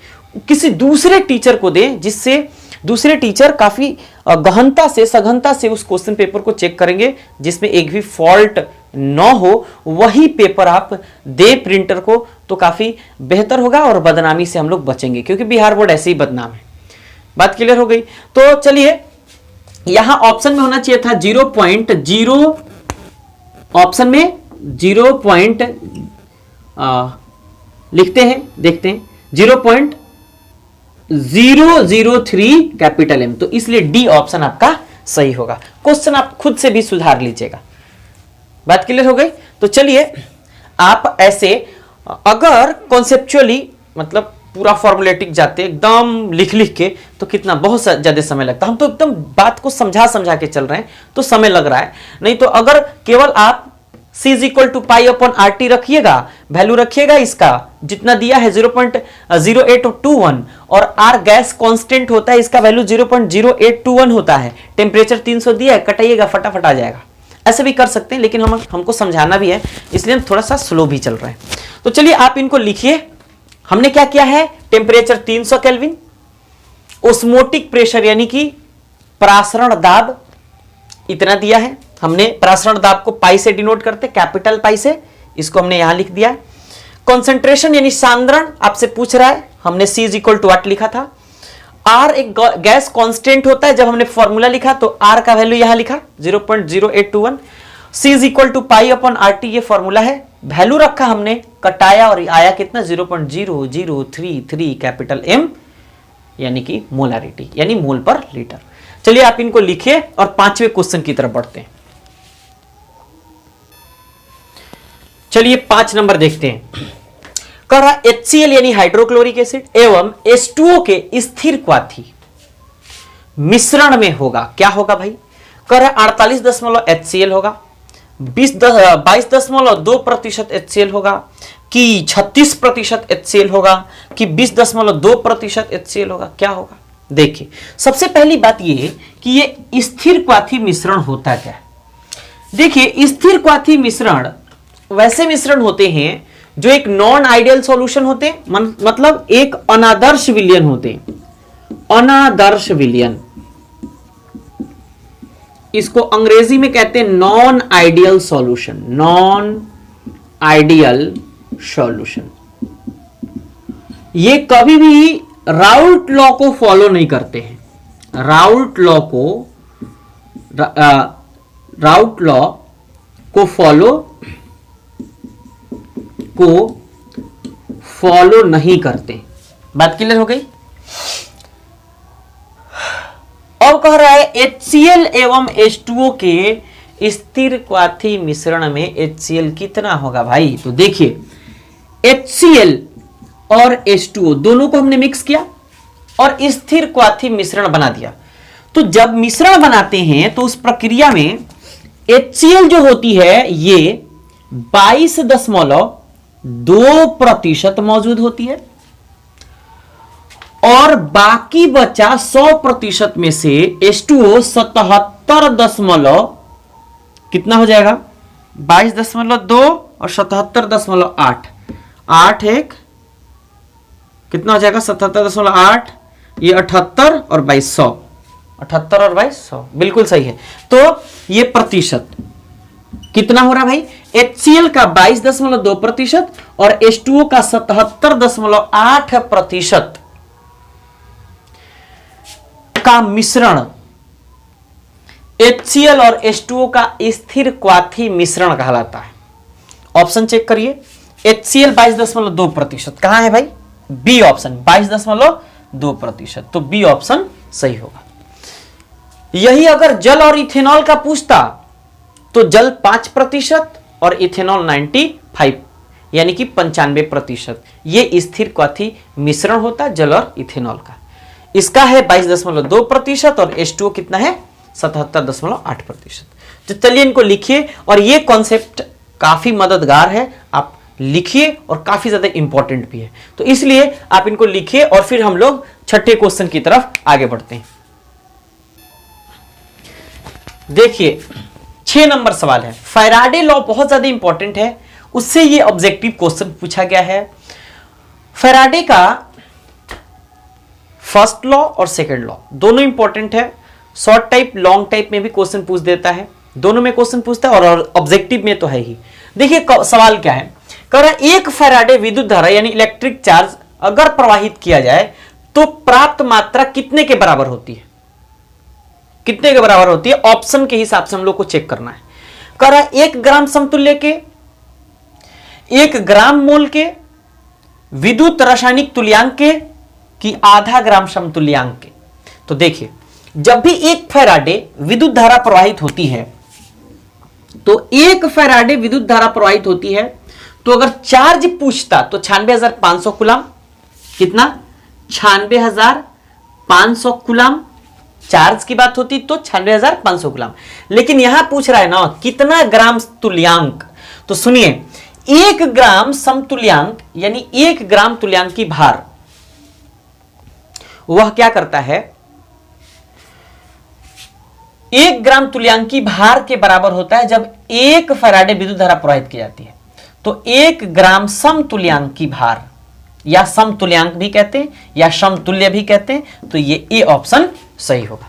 किसी दूसरे टीचर को दें, जिससे दूसरे टीचर काफी गहनता से सघनता से उस क्वेश्चन पेपर को चेक करेंगे, जिसमें एक भी फॉल्ट न हो। वही पेपर आप दे प्रिंटर को तो काफी बेहतर होगा और बदनामी से हम लोग बचेंगे, क्योंकि बिहार बोर्ड ऐसे ही बदनाम है। बात क्लियर हो गई। तो चलिए यहां ऑप्शन में होना चाहिए था 0.0 ऑप्शन में 0. लिखते हैं, देखते हैं 0.003 कैपिटल एम, तो इसलिए डी ऑप्शन आपका सही होगा। क्वेश्चन आप खुद से भी सुधार लीजिएगा। बात क्लियर हो गई? तो चलिए आप ऐसे अगर कॉन्सेप्चुअली मतलब पूरा फॉर्मुलेटिक जाते एकदम लिख लिख के तो कितना बहुत ज्यादा समय लगता। हम तो एकदम बात को समझा समझा के चल रहे हैं तो समय लग रहा है, नहीं तो अगर केवल आप C is equal to pi upon R T रखिएगा, वैल्यू रखिएगा इसका जितना दिया है 0.0821 और आर गैस कांस्टेंट होता है, इसका वैल्यू 0.0821 होता है, टेम्परेचर 300 दिया है, कटाइएगा फटाफट आ जाएगा। ऐसे भी कर सकते हैं लेकिन हमको समझाना भी है इसलिए हम थोड़ा सा स्लो भी चल रहे हैं। तो चलिए आप इनको लिखिए। हमने क्या किया है, टेम्परेचर 300 केल्विन, ओस्मोटिक प्रेशर यानी कि प्रासरण दाब इतना दिया है। हमने प्रासरण दाब को पाई से डिनोट करते, कैपिटल पाई से, इसको हमने यहां लिख दिया। कंसंट्रेशन यानी सांद्रण आपसे पूछ रहा है, हमने C इज इक्वल टू 8 लिखा था। R एक गैस कांस्टेंट होता है, जब हमने फॉर्मूला लिखा तो R का वैल्यू यहां लिखा 0.0821। C is equal to pi upon R T, ये फॉर्मूला है, वैल्यू रखा हमने, कटाया और आया कितना 0.0033 कैपिटल M यानी कि मोलारिटी यानी मोल पर लीटर। चलिए आप इनको लिखिए और पांचवें क्वेश्चन की तरफ बढ़ते हैं। चलिए 5 नंबर देखते हैं। कह रहा HCl यानी हाइड्रोक्लोरिक एसिड एवं H2O के स्थिर क्वाथी मिश्रण में होगा, क्या होगा भाई? कह रहा 48 HCl होगा, 22.2% HCl होगा, कि 36% HCl होगा, कि 20.2% HCl होगा, क्या होगा? देखिए सबसे पहली बात यह कि ये स्थिर क्वाथी मिश्रण होता क्या है। देखिए स्थिर क्वाथी मिश्रण वैसे मिश्रण होते हैं जो एक नॉन आइडियल सॉल्यूशन होते हैं, मतलब एक अनादर्श विलयन होते हैं, अनादर्श विलयन, इसको अंग्रेजी में कहते हैं non ideal solution, non ideal solution. ये कभी भी राउल्ट लॉ को फॉलो नहीं करते हैं, राउल्ट लॉ को फॉलो नहीं करते। बात क्लियर हो गई? और कह रहा है HCl एवं H2O के स्थिर क्वाथी मिश्रण में HCl कितना होगा भाई? तो देखिए HCl और H2O दोनों को हमने मिक्स किया और स्थिर क्वाथी मिश्रण बना दिया। तो जब मिश्रण बनाते हैं तो उस प्रक्रिया में HCl जो होती है ये 22.2% मौजूद होती है और बाकी बचा 100% में से H2O 77 कितना हो जाएगा? 22.2 और 77.8, 8 एक कितना हो जाएगा? 77.8, ये 78 और 2200, 78 और 2200 बिल्कुल सही है। तो ये प्रतिशत कितना हो रहा भाई? HCl का 22.2% और H2O का 77.8% का मिश्रण HCl और H2O का स्थिर क्वाथी मिश्रण कहलाता है। ऑप्शन चेक करिए, HCl 22.2% कहां है भाई? बी ऑप्शन 22.2%, तो बी ऑप्शन सही होगा। यही अगर जल और इथेनॉल का पूछता तो जल 5% और इथेनॉल 95 यानी कि 95%, ये स्थिर क्वाथी मिश्रण होता है जल और इथेनॉल का। इसका है 22.2% और H2O कितना है? 77.8%। तो चलिए इनको लिखिए और ये कॉन्सेप्ट काफी मददगार है, आप लिखिए और काफी ज्यादा इंपॉर्टेंट भी है, तो इसलिए आप इनको लिखिए और फिर हम लोग छठे क्वेश्चन की तरफ आगे बढ़ते हैं। देखिए 6 नंबर सवाल है, फैराडे लॉ बहुत ज्यादा इंपॉर्टेंट है, उससे ये ऑब्जेक्टिव क्वेश्चन पूछा गया है। फैराडे का फर्स्ट लॉ और सेकंड लॉ दोनों इंपॉर्टेंट है, शॉर्ट टाइप लॉन्ग टाइप में भी क्वेश्चन पूछ देता है, दोनों में क्वेश्चन पूछता है और ऑब्जेक्टिव में तो है ही। देखिए सवाल क्या है, कह रहा है एक फैराडे विद्युत धारा यानी इलेक्ट्रिक चार्ज अगर प्रवाहित किया जाए तो प्राप्त मात्रा कितने के बराबर होती है? कितने के बराबर होती है? ऑप्शन के हिसाब से हम लोग को चेक करना है। कर 1 ग्राम समतुल्य के 1 ग्राम मोल के विद्युत रासायनिक तुल्यांक के कि आधा ग्राम समतुल्यांक के। तो देखिए, जब भी 1 फैराडे विद्युत धारा प्रवाहित होती है, तो 1 फैराडे विद्युत धारा प्रवाहित होती है, तो अगर चार्ज पूछता तो 96,500 कूलम, कितना 96,500 कूलम चार्ज की बात होती तो 96,500 कूलम। लेकिन यहां पूछ रहा है ना कितना ग्राम तुल्यांक, तो सुनिए 1 ग्राम समतुल्यांक यानी 1 ग्राम तुल्यांक की भार वह क्या करता है, 1 ग्राम तुल्यांक की भार के बराबर होता है जब 1 फैराडे विद्युत धारा प्रवाहित की जाती है। तो 1 ग्राम समतुल्यांक की भार या समतुल्यांक भी कहते हैं या समतुल्य भी कहते हैं, तो ये ए ऑप्शन सही होगा।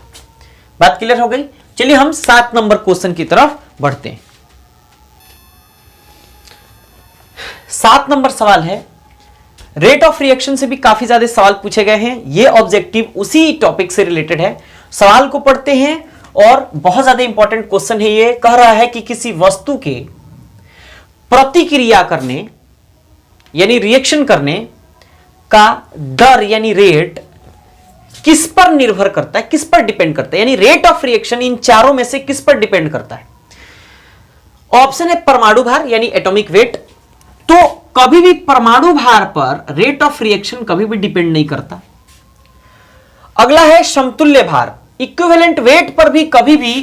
बात क्लियर हो गई। चलिए हम 7 नंबर क्वेश्चन की तरफ बढ़ते हैं। 7 नंबर सवाल है, रेट ऑफ रिएक्शन से भी काफी ज्यादा सवाल पूछे गए हैं। ये ऑब्जेक्टिव उसी टॉपिक से रिलेटेड है। सवाल को पढ़ते हैं और बहुत ज्यादा इंपॉर्टेंट क्वेश्चन है। ये कह रहा है कि किसी वस्तु के प्रतिक्रिया करने यानी रिएक्शन करने का दर यानी रेट किस पर निर्भर करता है, किस पर डिपेंड करता है, यानी रेट ऑफ रिएक्शन इन चारों में से किस पर डिपेंड करता है। ऑप्शन है परमाणु भार यानी एटॉमिक वेट, तो कभी भी परमाणु भार पर रेट ऑफ रिएक्शन कभी भी डिपेंड नहीं करता। अगला है समतुल्य भार, इक्विवेलेंट वेट पर भी कभी भी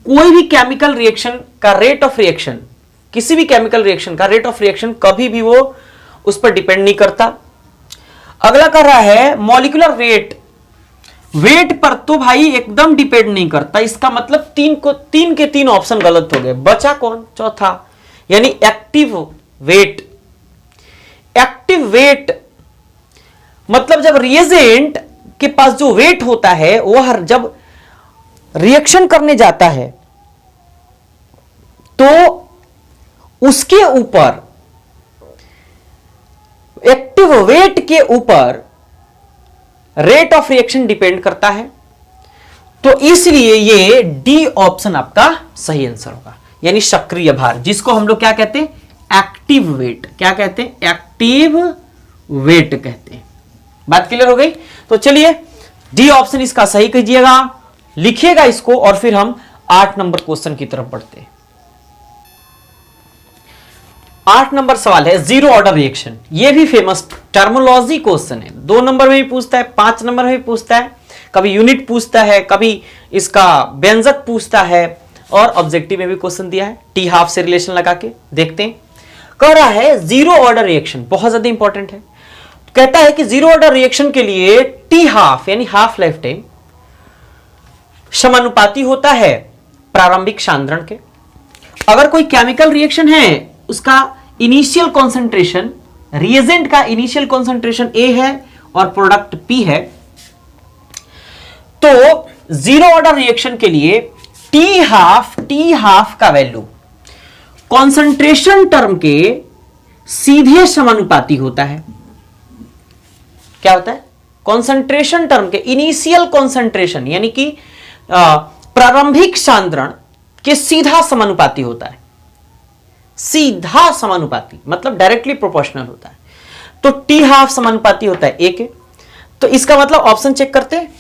कोई भी केमिकल रिएक्शन का रेट ऑफ रिएक्शन, किसी भी केमिकल रिएक्शन का रेट ऑफ रिएक्शन कभी भी वो उस पर डिपेंड नहीं करता। अगला कर रहा है मॉलिक्यूलर वेट, वेट पर तो भाई एकदम डिपेंड नहीं करता। इसका मतलब 3 के 3 ऑप्शन गलत हो गए। बचा कौन, चौथा यानी एक्टिव वेट। एक्टिव वेट मतलब जब रिएजेंट के पास जो वेट होता है वह जब रिएक्शन करने जाता है तो उसके ऊपर, एक्टिव वेट के ऊपर रेट ऑफ रिएक्शन डिपेंड करता है। तो इसलिए ये डी ऑप्शन आपका सही आंसर होगा, यानी सक्रिय भार, जिसको हम लोग क्या कहते हैं, एक्टिव वेट। क्या कहते हैं, एक्टिव वेट कहते हैं। बात क्लियर हो गई। तो चलिए डी ऑप्शन इसका सही कीजिएगा, लिखिएगा इसको, और फिर हम 8 नंबर क्वेश्चन की तरफ बढ़ते हैं। 8 नंबर सवाल है जीरो ऑर्डर रिएक्शन। ये भी फेमस टर्मोलॉजी क्वेश्चन है। 2 नंबर में भी पूछता है, 5 नंबर में भी पूछता है, कभी यूनिट पूछता है, कभी इसका व्यंजक पूछता है, और ऑब्जेक्टिव में भी क्वेश्चन दिया है। टी हाफ से रिलेशन लगा के देखते हैं। कह रहा है जीरो ऑर्डर रिएक्शन, बहुत ज्यादा इंपॉर्टेंट है। कहता है कि जीरो ऑर्डर रिएक्शन के लिए टी हाफ यानी हाफ लाइफ टाइम समानुपाती होता है प्रारंभिक सांद्रण के। अगर कोई केमिकल रिएक्शन है, उसका इनिशियल कॉन्सेंट्रेशन, रिएजेंट का इनिशियल कॉन्सेंट्रेशन ए है और प्रोडक्ट पी है, तो जीरो ऑर्डर रिएक्शन के लिए टी हाफ का वैल्यू कॉन्सेंट्रेशन टर्म के सीधे समानुपाती होता है। क्या होता है, कॉन्सेंट्रेशन टर्म के इनिशियल कॉन्सेंट्रेशन यानी कि प्रारंभिक सांद्रण के सीधा समानुपाती होता है। सीधा समानुपाती मतलब डायरेक्टली प्रोपोर्शनल होता है। तो टी हाफ समानुपाती होता है ए के। तो इसका मतलब ऑप्शन चेक करते हैं,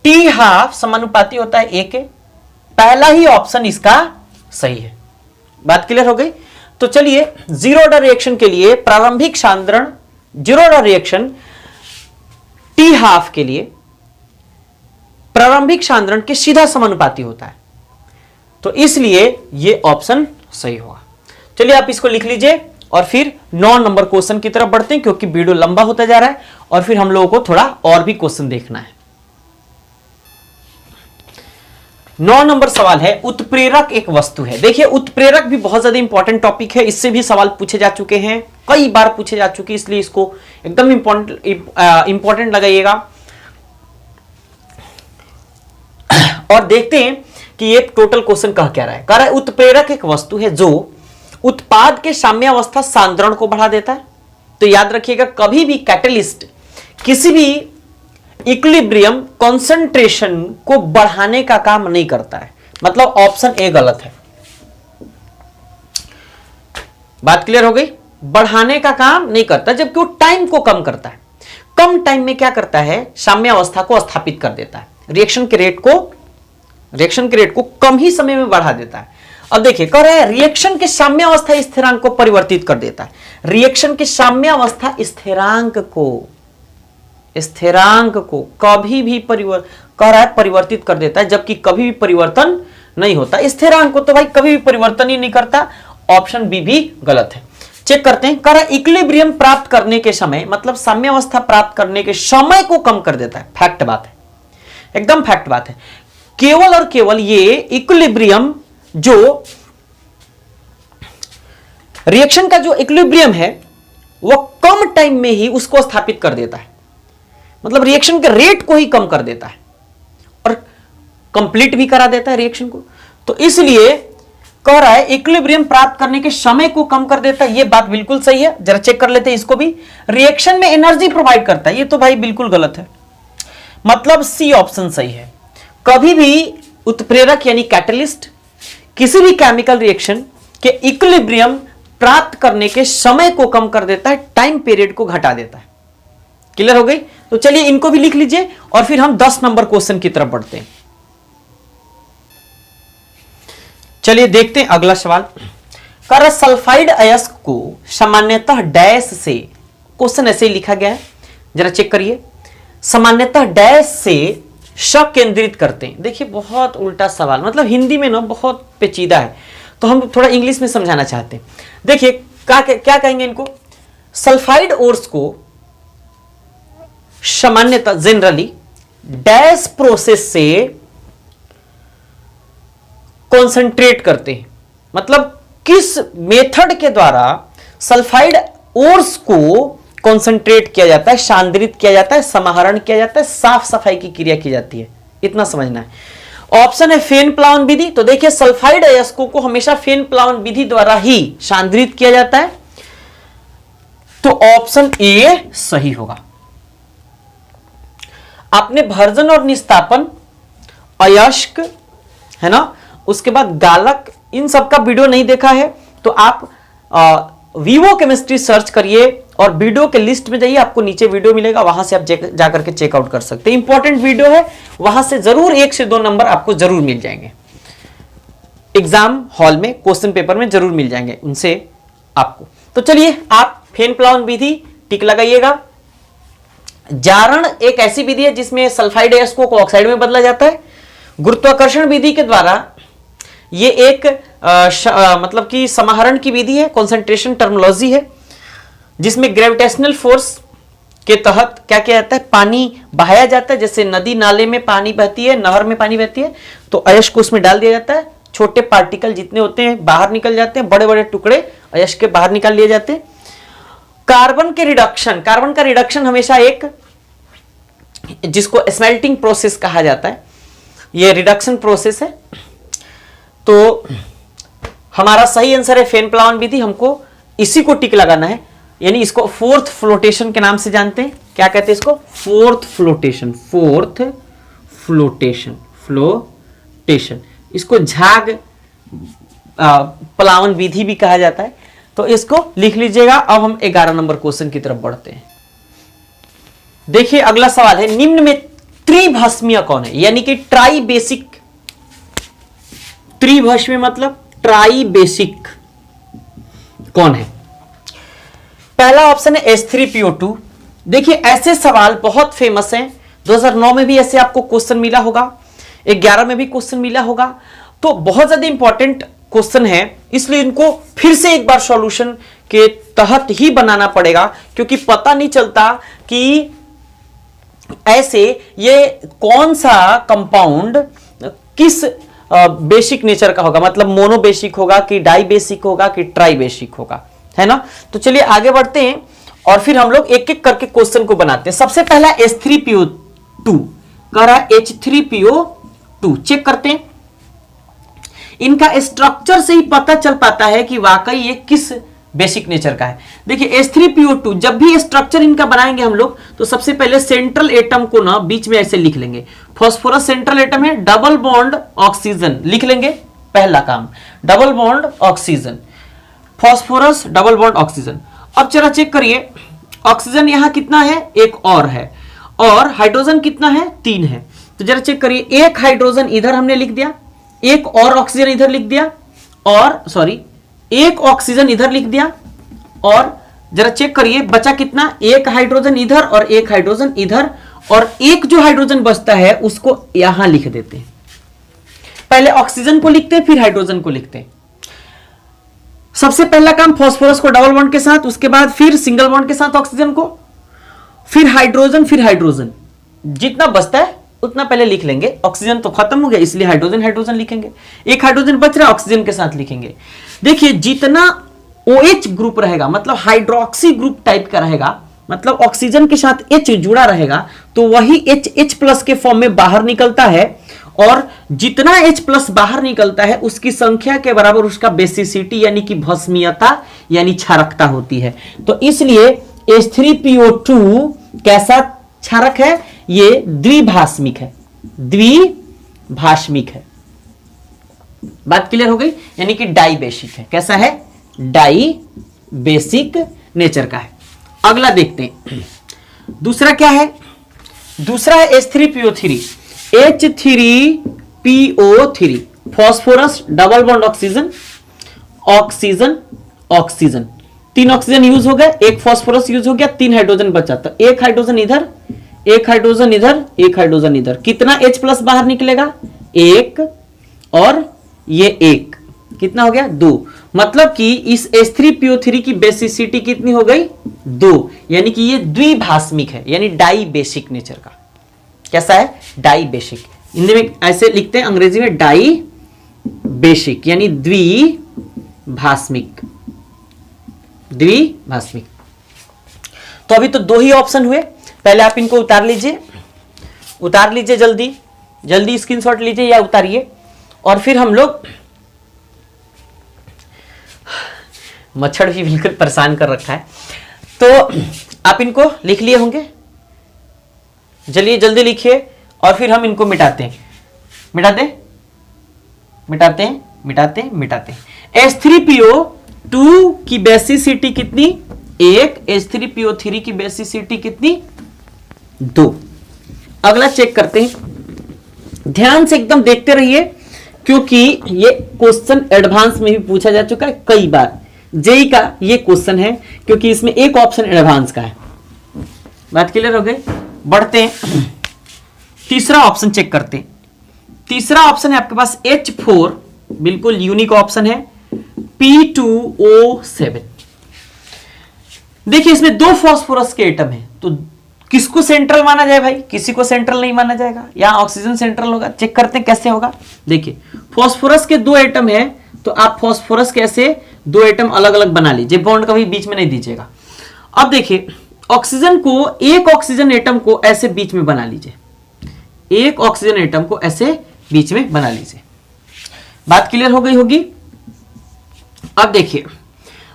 टी हाफ समानुपाती होता है ए के। पहला ही ऑप्शन इसका सही है। बात क्लियर हो गई। तो चलिए जीरो ऑर्डर रिएक्शन के लिए प्रारंभिक सांद्रण, zero order reaction T half के लिए प्रारंभिक सांद्रण के सीधा समानुपाती होता है, तो इसलिए यह ऑप्शन सही होगा। चलिए आप इसको लिख लीजिए और फिर 9 नंबर क्वेश्चन की तरफ बढ़ते हैं, क्योंकि वीडियो लंबा होता जा रहा है और फिर हम लोगों को थोड़ा और भी क्वेश्चन देखना है। 9 नंबर सवाल है उत्प्रेरक एक वस्तु है। देखिए उत्प्रेरक भी बहुत ज्यादा इंपॉर्टेंट टॉपिक है, इससे भी सवाल पूछे जा चुके हैं, कई बार पूछे जा चुके, इसलिए इसको एकदम इंपॉर्टेंट लगाइएगा। और देखते हैं कि ये टोटल क्वेश्चन कह क्या रहा है। कह रहा है उत्प्रेरक एक वस्तु है जो उत्पाद के साम्यावस्था सांद्रण को बढ़ा देता है। तो याद रखिएगा, कभी भी कैटलिस्ट किसी भी इक्विलिब्रियम कॉन्सेंट्रेशन को बढ़ाने का काम नहीं करता है, मतलब ऑप्शन ए गलत है। बात क्लियर हो गई? बढ़ाने का काम नहीं करता, जबकि वो टाइम को कम करता है। कम टाइम में क्या करता है? साम्य अवस्था को स्थापित कर देता है, रिएक्शन के रेट को कम ही समय में बढ़ा देता है। अब देखिए कह रहे हैं रिएक्शन के साम्य अवस्था स्थिरांक को परिवर्तित कर देता है। रिएक्शन के साम्य अवस्था स्थिरांक को कभी भी परिवर्तित कर देता है, जबकि कभी भी परिवर्तन नहीं होता। स्थिरांक को तो भाई कभी भी परिवर्तन ही नहीं करता। ऑप्शन बी भी गलत है। चेक करते हैं। कह रहा है इक्विलिब्रियम प्राप्त करने के समय, मतलब साम्य अवस्था प्राप्त करने के समय को कम कर देता है। फैक्ट बात है, एकदम फैक्ट बात है। केवल और केवल ये इक्विलिब्रियम, जो रिएक्शन का जो इक्विलिब्रियम है वो कम टाइम में ही उसको स्थापित कर देता है, मतलब रिएक्शन के रेट को ही कम कर देता है और कंप्लीट भी करा देता है रिएक्शन को। तो इसलिए कह रहा है इक्विलिब्रियम प्राप्त करने के समय को कम कर देता है। ये बात बिल्कुल सही है। जरा चेक कर लेते हैं इसको भी। रिएक्शन में एनर्जी प्रोवाइड करता है, ये तो भाई बिल्कुल गलत है। मतलब सी ऑप्शन सही है। कभी भी उत्प्रेरक यानी कैटलिस्ट किसी भी केमिकल रिएक्शन के इक्विलिब्रियम प्राप्त करने के समय को कम कर देता है, टाइम पीरियड को घटा देता है। क्लियर हो गई? तो चलिए इनको भी लिख लीजिए और फिर हम 10 नंबर क्वेश्चन की तरफ बढ़ते हैं। चलिए देखते हैं अगला सवाल। कर सल्फाइड अयस्क को सामान्यतः डैश से, क्वेश्चन ऐसे ही लिखा गया है, जरा चेक करिए। सामान्यतः डैश से सकेंद्रित करते हैं। देखिए बहुत उल्टा सवाल, मतलब हिंदी में ना बहुत पेचीदा है, तो हम थोड़ा इंग्लिश में समझाना चाहते हैं। देखिए क्या कहेंगे इनको। सल्फाइड ओर्स को सामान्यतः जनरली डैश प्रोसेस से कॉन्सेंट्रेट करते हैं, मतलब किस मेथड के द्वारा सल्फाइड ओर्स को कॉन्सेंट्रेट किया जाता है, सांद्रित किया जाता है, समाहरण किया जाता है, साफ सफाई की क्रिया की जाती है, इतना समझना है। ऑप्शन है फेन प्लावन विधि। तो देखिए सल्फाइड अयस्कों को हमेशा फेन प्लावन विधि द्वारा ही सांद्रित किया जाता है, तो ऑप्शन ए सही होगा। आपने भर्जन और निस्तापन, अयस्क है ना, उसके बाद गालक, इन सब का वीडियो नहीं देखा है तो आप वीवो केमिस्ट्री सर्च करिए और वीडियो के लिस्ट में जाइए, आपको नीचे वीडियो मिलेगा, वहां से आप जाकर के चेकआउट कर सकते हैं। इंपॉर्टेंट वीडियो है, वहां से जरूर 1 से 2 नंबर आपको जरूर मिल जाएंगे, एग्जाम हॉल में क्वेश्चन पेपर में जरूर मिल जाएंगे उनसे आपको। तो चलिए आप फेन प्लावन विधि टिक लगाइएगा। जारण एक ऐसी विधि है जिसमें सल्फाइड अयस्कों को ऑक्साइड में बदला जाता है। गुरुत्वाकर्षण विधि के द्वारा ये एक मतलब कि समाहरण की विधि है, कंसंट्रेशन टर्मिनोलॉजी है, जिसमें ग्रेविटेशनल फोर्स के तहत क्या किया जाता है, पानी बहाया जाता है। जैसे नदी नाले में पानी बहती है, नहर में पानी बहती है, तो अयस्क को उसमें डाल दिया जाता है, छोटे पार्टिकल जितने होते हैं बाहर निकल जाते हैं, बड़े बड़े टुकड़े अयस्क के बाहर निकाल लिए जाते हैं। कार्बन का रिडक्शन हमेशा एक, जिसको स्मेल्टिंग प्रोसेस कहा जाता है, ये रिडक्शन प्रोसेस है। तो हमारा सही आंसर है फेन प्लावन विधि, हमको इसी को टिक लगाना है, यानी इसको फोर्थ फ्लोटेशन के नाम से जानते हैं। क्या कहते हैं इसको? Fourth flotation. इसको झाग प्लावन विधि भी कहा जाता है, तो इसको लिख लीजिएगा। अब हम 11 नंबर क्वेश्चन की तरफ बढ़ते हैं। देखिए अगला सवाल है, निम्न में त्रिभस्मीय कौन है, यानी कि ट्राई बेसिक। त्रिभस्मीय मतलब ट्राई बेसिक कौन है? पहला ऑप्शन है H3PO2। देखिए ऐसे सवाल बहुत फेमस हैं, 2009 में भी ऐसे आपको क्वेश्चन मिला होगा, 11 में भी क्वेश्चन मिला होगा, तो बहुत ज्यादा इंपॉर्टेंट क्वेश्चन है, इसलिए इनको फिर से एक बार सॉल्यूशन के तहत ही बनाना पड़ेगा, क्योंकि पता नहीं चलता कि ऐसे ये कौन सा कंपाउंड किस बेसिक नेचर का होगा, मतलब मोनो बेसिक होगा कि डाई बेसिक होगा कि ट्राई बेसिक होगा, है ना। तो चलिए आगे बढ़ते हैं और फिर हम लोग एक एक करके क्वेश्चन को बनाते हैं। सबसे पहला H3PO2 कह रहा है, H3PO2 चेक करते हैं। इनका स्ट्रक्चर से ही पता चल पाता है कि वाकई ये किस बेसिक नेचर का है। देखिए H3PO2 जब भी स्ट्रक्चर इनका बनाएंगे हम लोग तो सबसे पहले सेंट्रल एटम को ना बीच में ऐसे लिख लेंगे। फास्फोरस सेंट्रल एटम है, डबल बॉन्ड ऑक्सीजन लिख लेंगे, पहला काम double bond oxygen, phosphorus double bond oxygen. अब जरा चेक करिए ऑक्सीजन यहां कितना है, एक और है, और हाइड्रोजन कितना है, 3 है। तो जरा चेक करिए एक हाइड्रोजन इधर हमने लिख दिया, एक और ऑक्सीजन इधर लिख दिया, और सॉरी एक ऑक्सीजन इधर लिख दिया, और जरा चेक करिए बचा कितना, एक हाइड्रोजन इधर और एक हाइड्रोजन इधर, और एक जो हाइड्रोजन बचता है उसको यहां लिख देते हैं। पहले ऑक्सीजन को लिखते हैं फिर हाइड्रोजन को लिखते हैं। सबसे पहला काम फास्फोरस को डबल बॉन्ड के साथ, उसके बाद फिर सिंगल बॉन्ड के साथ ऑक्सीजन को, फिर हाइड्रोजन, फिर हाइड्रोजन, जितना बचता है उतना पहले लिख लेंगे। ऑक्सीजन तो खत्म हो गया इसलिए हाइड्रोजन हाइड्रोजन लिखेंगे, एक हाइड्रोजन बच रहा है ऑक्सीजन के साथ लिखेंगे। देखिए जितना OH ग्रुप रहेगा मतलब हाइड्रोक्सी ग्रुप टाइप का रहेगा, मतलब ऑक्सीजन के साथ H जुड़ा रहेगा तो वही H प्लस के फॉर्म में बाहर निकलता है, और जितना H प्लस बाहर निकलता है उसकी संख्या के बराबर उसका बेसिसिटी यानी कि भस्मीयता यानी क्षारकता होती है। तो इसलिए H3PO2 कैसा क्षारक है, ये द्विभाषमिक है, द्विभाषमिक है। बात क्लियर हो गई, यानी कि डाई बेसिक है। कैसा है, डाई बेसिक नेचर का है। अगला देखते हैं दूसरा क्या है, दूसरा है H3PO3, H3PO3 phosphorus double bond oxygen, oxygen oxygen, 3 oxygen use हो गए, एक फास्फोरस यूज हो गया, 3 हाइड्रोजन बचा, तो एक हाइड्रोजन इधर, एक हाइड्रोजन इधर, एक हाइड्रोजन इधर, कितना H प्लस बाहर निकलेगा, 1 और ये 1, कितना हो गया 2। मतलब कि इस H3PO3 की बेसिसिटी कितनी हो गई 2, यानी कि ये द्विभाषमिक है, यानी डाई बेसिक नेचर का। कैसा है, डाई बेसिक। हिंदी में ऐसे लिखते हैं, अंग्रेजी में डाई बेसिक यानी द्विभाषमिक, द्विभाषमिक। तो अभी तो 2 ही ऑप्शन हुए, पहले आप इनको उतार लीजिए, उतार लीजिए, जल्दी जल्दी स्क्रीनशॉट लीजिए या उतारिए, और फिर हम लोग, मच्छर भी बिल्कुल परेशान कर रखा है, तो आप इनको लिख लिए होंगे, चलिए जल्दी लिखिए, और फिर हम इनको मिटाते हैं, मिटाते मिटाते मिटाते मिटाते। H3PO2 की बेसिसिटी कितनी, 1, H3PO3 की बेसिसिटी कितनी, 2। अगला चेक करते हैं, ध्यान से एकदम देखते रहिए क्योंकि ये क्वेश्चन एडवांस में भी पूछा जा चुका है कई बार। जेई का ये क्वेश्चन है क्योंकि इसमें एक ऑप्शन एडवांस का है। बात क्लियर हो गई, बढ़ते हैं, तीसरा ऑप्शन चेक करते हैं। तीसरा ऑप्शन है आपके पास H4, बिल्कुल यूनिक ऑप्शन है, P2O7। देखिए इसमें 2 फास्फोरस के एटम है, तो किसको सेंट्रल माना जाए भाई, किसी को सेंट्रल नहीं माना जाएगा, यहां ऑक्सीजन सेंट्रल होगा। चेक करते हैं कैसे होगा। देखिए फास्फोरस के 2 एटम है तो आप फास्फोरस के ऐसे 2 एटम अलग अलग बना लीजिए, बॉन्ड कभी बीच में नहीं दीजिएगा। अब देखिए ऑक्सीजन को, एक ऑक्सीजन एटम को ऐसे बीच में बना लीजिए, एक ऑक्सीजन एटम को ऐसे बीच में बना लीजिए। बात क्लियर हो गई होगी। अब देखिए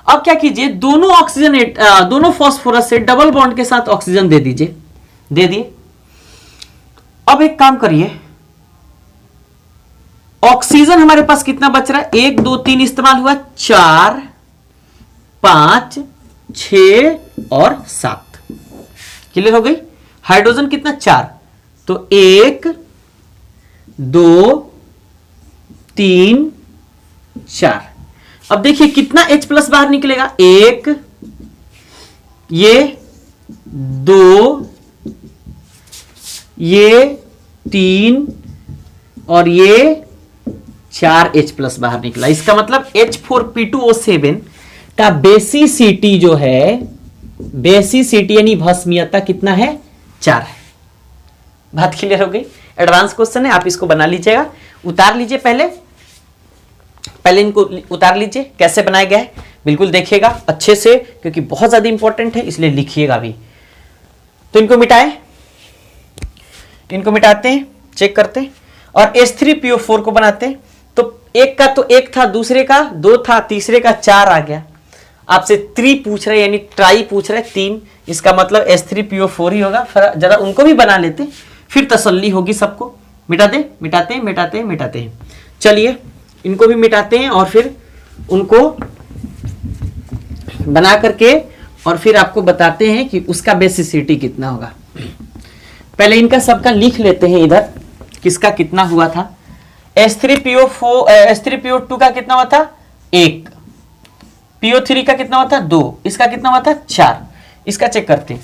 अब क्या कीजिए, दोनों ऑक्सीजन दोनों फास्फोरस से डबल बॉन्ड के साथ ऑक्सीजन दे दीजिए, दे दिए। अब एक काम करिए, ऑक्सीजन हमारे पास कितना बच रहा है, 1 2 3 इस्तेमाल हुआ, 4 5 6 और 7। क्लियर हो गई। हाइड्रोजन कितना, 4, तो 1 2 3 4। अब देखिए कितना H प्लस बाहर निकलेगा, 1, ये 2, ये 3 और ये 4 H प्लस बाहर निकला। इसका मतलब H4P2O7 का बेसिसिटी जो है, बेसिसिटी यानी भस्मीयता कितना है, 4 है। बात क्लियर हो गई। एडवांस क्वेश्चन है, आप इसको बना लीजिएगा, उतार लीजिए, पहले इनको उतार लीजिए। कैसे बनाया गया है बिल्कुल देखिएगा अच्छे से, क्योंकि बहुत ज्यादा इंपॉर्टेंट है, इसलिए लिखिएगा भी। तो इनको मिटाएं, इनको मिटाते हैं, चेक करते हैं, और H3PO4 को बनाते हैं। तो एक का तो 1 था, दूसरे का 2 था, तीसरे का 4 आ गया। आपसे 3 पूछ रहे यानी ट्राई पूछ रहे 3, इसका मतलब H3PO4 ही होगा। फिर जरा उनको भी बना लेते, फिर तसल्ली होगी सबको। मिटाते हैं। चलिए इनको भी मिटाते हैं और फिर उनको बना करके और फिर आपको बताते हैं कि उसका बेसिसिटी कितना होगा। पहले इनका सबका लिख लेते हैं इधर, किसका कितना हुआ था। H3PO2 का कितना हुआ था 1, PO3 का कितना हुआ था 2, इसका कितना हुआ था 4। इसका चेक करते हैं।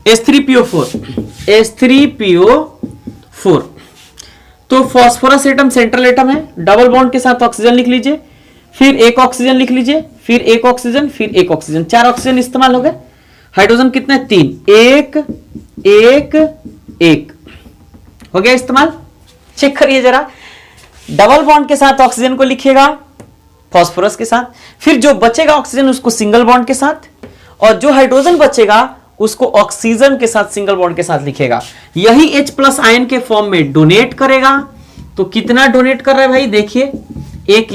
H3PO4 तो फॉस्फोरस एटम सेंट्रल एटम है, डबल बॉन्ड के साथ ऑक्सीजन लिख लीजिए, फिर एक ऑक्सीजन लिख लीजिए, फिर एक ऑक्सीजन, फिर एक ऑक्सीजन, 4 ऑक्सीजन इस्तेमाल हो गए। हाइड्रोजन कितना है 3, 1 1 1 हो गया इस्तेमाल। चेक करिए जरा, डबल बॉन्ड के साथ ऑक्सीजन को लिखिएगा फॉस्फोरस के साथ, फिर जो बचेगा ऑक्सीजन उसको सिंगल बॉन्ड के साथ, और जो हाइड्रोजन बचेगा उसको ऑक्सीजन के साथ सिंगल बॉन्ड के साथ लिखेगा। यही H+ आयन के फॉर्म में डोनेट करेगा। तो कितना डोनेट कर रहा है भाई देखिए, एक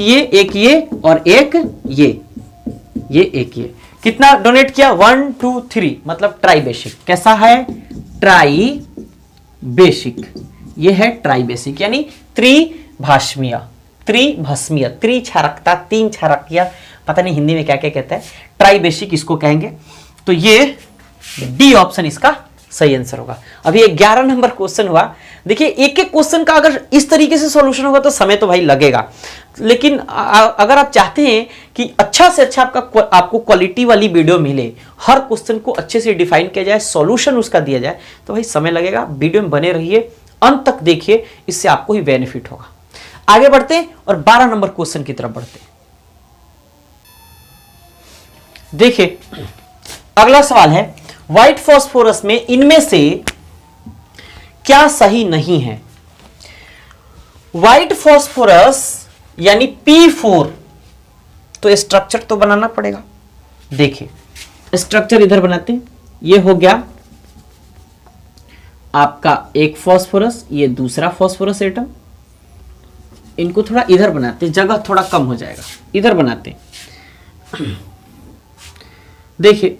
ये और एक ये एक ये, कितना डोनेट किया 1 2 3, मतलब ट्राइबेसिक। कैसा है ट्राइबेसिक, ये है ट्राइबेसिक यानी त्रिभाषमीय, त्रिक्षारकता, 3 क्षारकीय, पता नहीं हिंदी में क्या क्या कहता है, ट्राइबेसिक इसको कहेंगे। तो ये डी ऑप्शन इसका सही आंसर होगा। अभी 11 नंबर क्वेश्चन हुआ। देखिए एक एक क्वेश्चन का अगर इस तरीके से सॉल्यूशन होगा तो समय तो भाई लगेगा, लेकिन अगर आप चाहते हैं कि अच्छा से अच्छा आपको क्वालिटी वाली वीडियो मिले, हर क्वेश्चन को अच्छे से डिफाइन किया जाए, सॉल्यूशन उसका दिया जाए, तो भाई समय लगेगा। वीडियो में बने रहिए, अंत तक देखिए, इससे आपको ही बेनिफिट होगा। आगे बढ़ते हैं और 12 नंबर क्वेश्चन की तरफ बढ़ते हैं। देखिए अगला सवाल है, व्हाइट फास्फोरस में इनमें से क्या सही नहीं है। व्हाइट फास्फोरस यानी P4, तो स्ट्रक्चर तो बनाना पड़ेगा। देखिए स्ट्रक्चर इधर बनाते हैं, ये हो गया आपका एक फास्फोरस, ये दूसरा फास्फोरस एटम। इनको थोड़ा इधर बनाते हैं, जगह थोड़ा कम हो जाएगा, इधर बनाते हैं। देखिए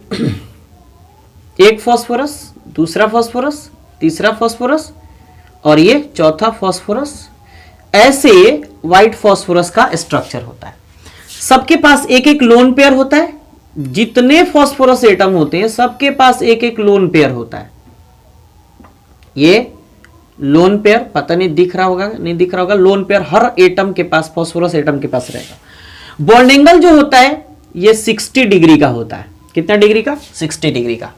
एक फास्फोरस, दूसरा फास्फोरस, तीसरा फास्फोरस और ये चौथा फास्फोरस। ऐसे व्हाइट फास्फोरस का स्ट्रक्चर होता है। सबके पास एक एक लोन पेयर होता है, जितने फास्फोरस एटम होते हैं सबके पास एक एक लोन पेयर होता है। ये लोन पेयर, पता नहीं दिख रहा होगा नहीं दिख रहा होगा, लोन पेयर हर एटम के पास, फास्फोरस एटम के पास रहेगा। बॉन्ड एंगल जो होता है ये 60 डिग्री का होता है। कितना डिग्री का 60 डिग्री का।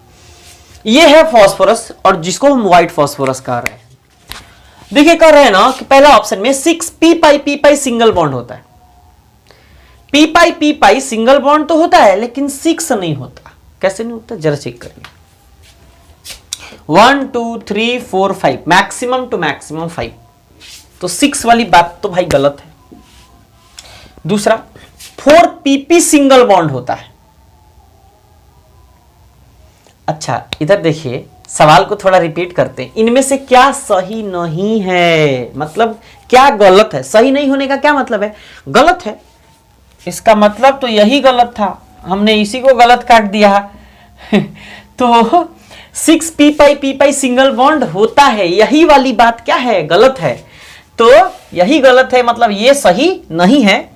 ये है फास्फोरस और जिसको हम व्हाइट फास्फोरस कह रहे हैं। देखिए कर रहे हैं ना कि पहला ऑप्शन में 6p पाई सिंगल बॉन्ड होता है। p पाई सिंगल बॉन्ड तो होता है लेकिन 6 नहीं होता। कैसे नहीं होता जरा चेक करिए। 1 2 3 4 5 मैक्सिमम टू मैक्सिमम 5, तो 6 वाली बात तो भाई गलत है। दूसरा 4pp सिंगल बॉन्ड होता है। अच्छा इधर देखिए, सवाल को थोड़ा रिपीट करते हैं। इनमें से क्या सही नहीं है, मतलब क्या गलत है। सही नहीं होने का क्या मतलब है, गलत है। इसका मतलब तो यही गलत था, हमने इसी को गलत काट दिया। तो 6p पाई सिंगल बॉन्ड होता है, यही वाली बात क्या है, गलत है। तो यही गलत है, मतलब ये सही नहीं है,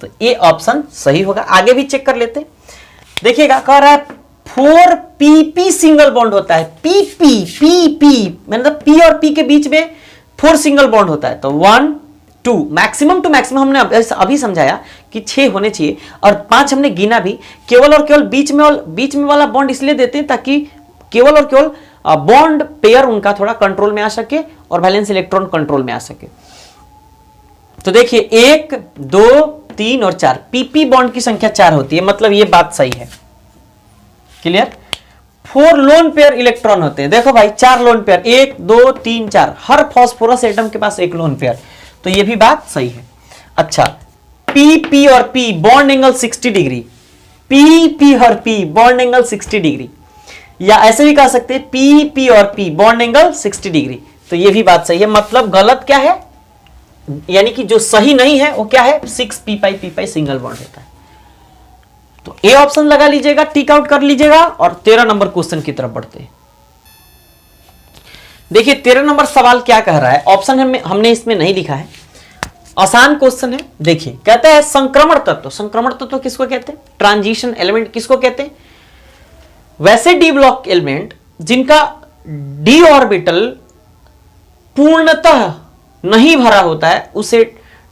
तो ये ऑप्शन सही होगा। आगे भी चेक कर लेते। देखिएगा कह रहा है 4pp सिंगल बॉन्ड होता है। पी मतलब p और p के बीच में 4 सिंगल बॉन्ड होता है। तो 1 2 मैक्सिमम टू मैक्सिमम हमने अभी समझाया कि 6 होने चाहिए और 5 हमने गिना भी। केवल और केवल बीच में वाला बॉन्ड इसलिए देते हैं ताकि केवल और केवल बॉन्ड पेयर उनका थोड़ा कंट्रोल में आ सके और वैलेंस इलेक्ट्रॉन कंट्रोल में आ सके। तो देखिए 1 2 3 और 4, pp बॉन्ड की संख्या 4 होती है, मतलब ये बात सही है। क्लियर। 4 लोन पेयर इलेक्ट्रॉन होते हैं। देखो भाई 4 लोन पेयर, 1 2 3 4, हर फास्फोरस एटम के पास एक लोन पेयर, तो ये भी बात सही है। अच्छा p और p bond angle 60 degree, p और p बॉन्ड एंगल 60 डिग्री, या ऐसे भी कह सकते हैं p और p बॉन्ड एंगल 60 डिग्री, तो ये भी बात सही है। मतलब गलत क्या है, यानी कि जो सही नहीं है वो क्या है, 6p पाई सिंगल बॉन्ड होता है। तो ए ऑप्शन लगा लीजिएगा, टिक आउट कर लीजिएगा और 13 नंबर क्वेश्चन की तरफ बढ़ते हैं। देखिए 13 नंबर सवाल क्या कह रहा है, ऑप्शन हमने इसमें नहीं लिखा है, आसान क्वेश्चन है। देखिए कहता है संक्रमण तत्व, संक्रमण तत्व किसको कहते हैं, ट्रांजिशन एलिमेंट किसको कहते हैं, वैसे डी ब्लॉक एलिमेंट जिनका डी ऑर्बिटल पूर्णतः नहीं भरा होता है उसे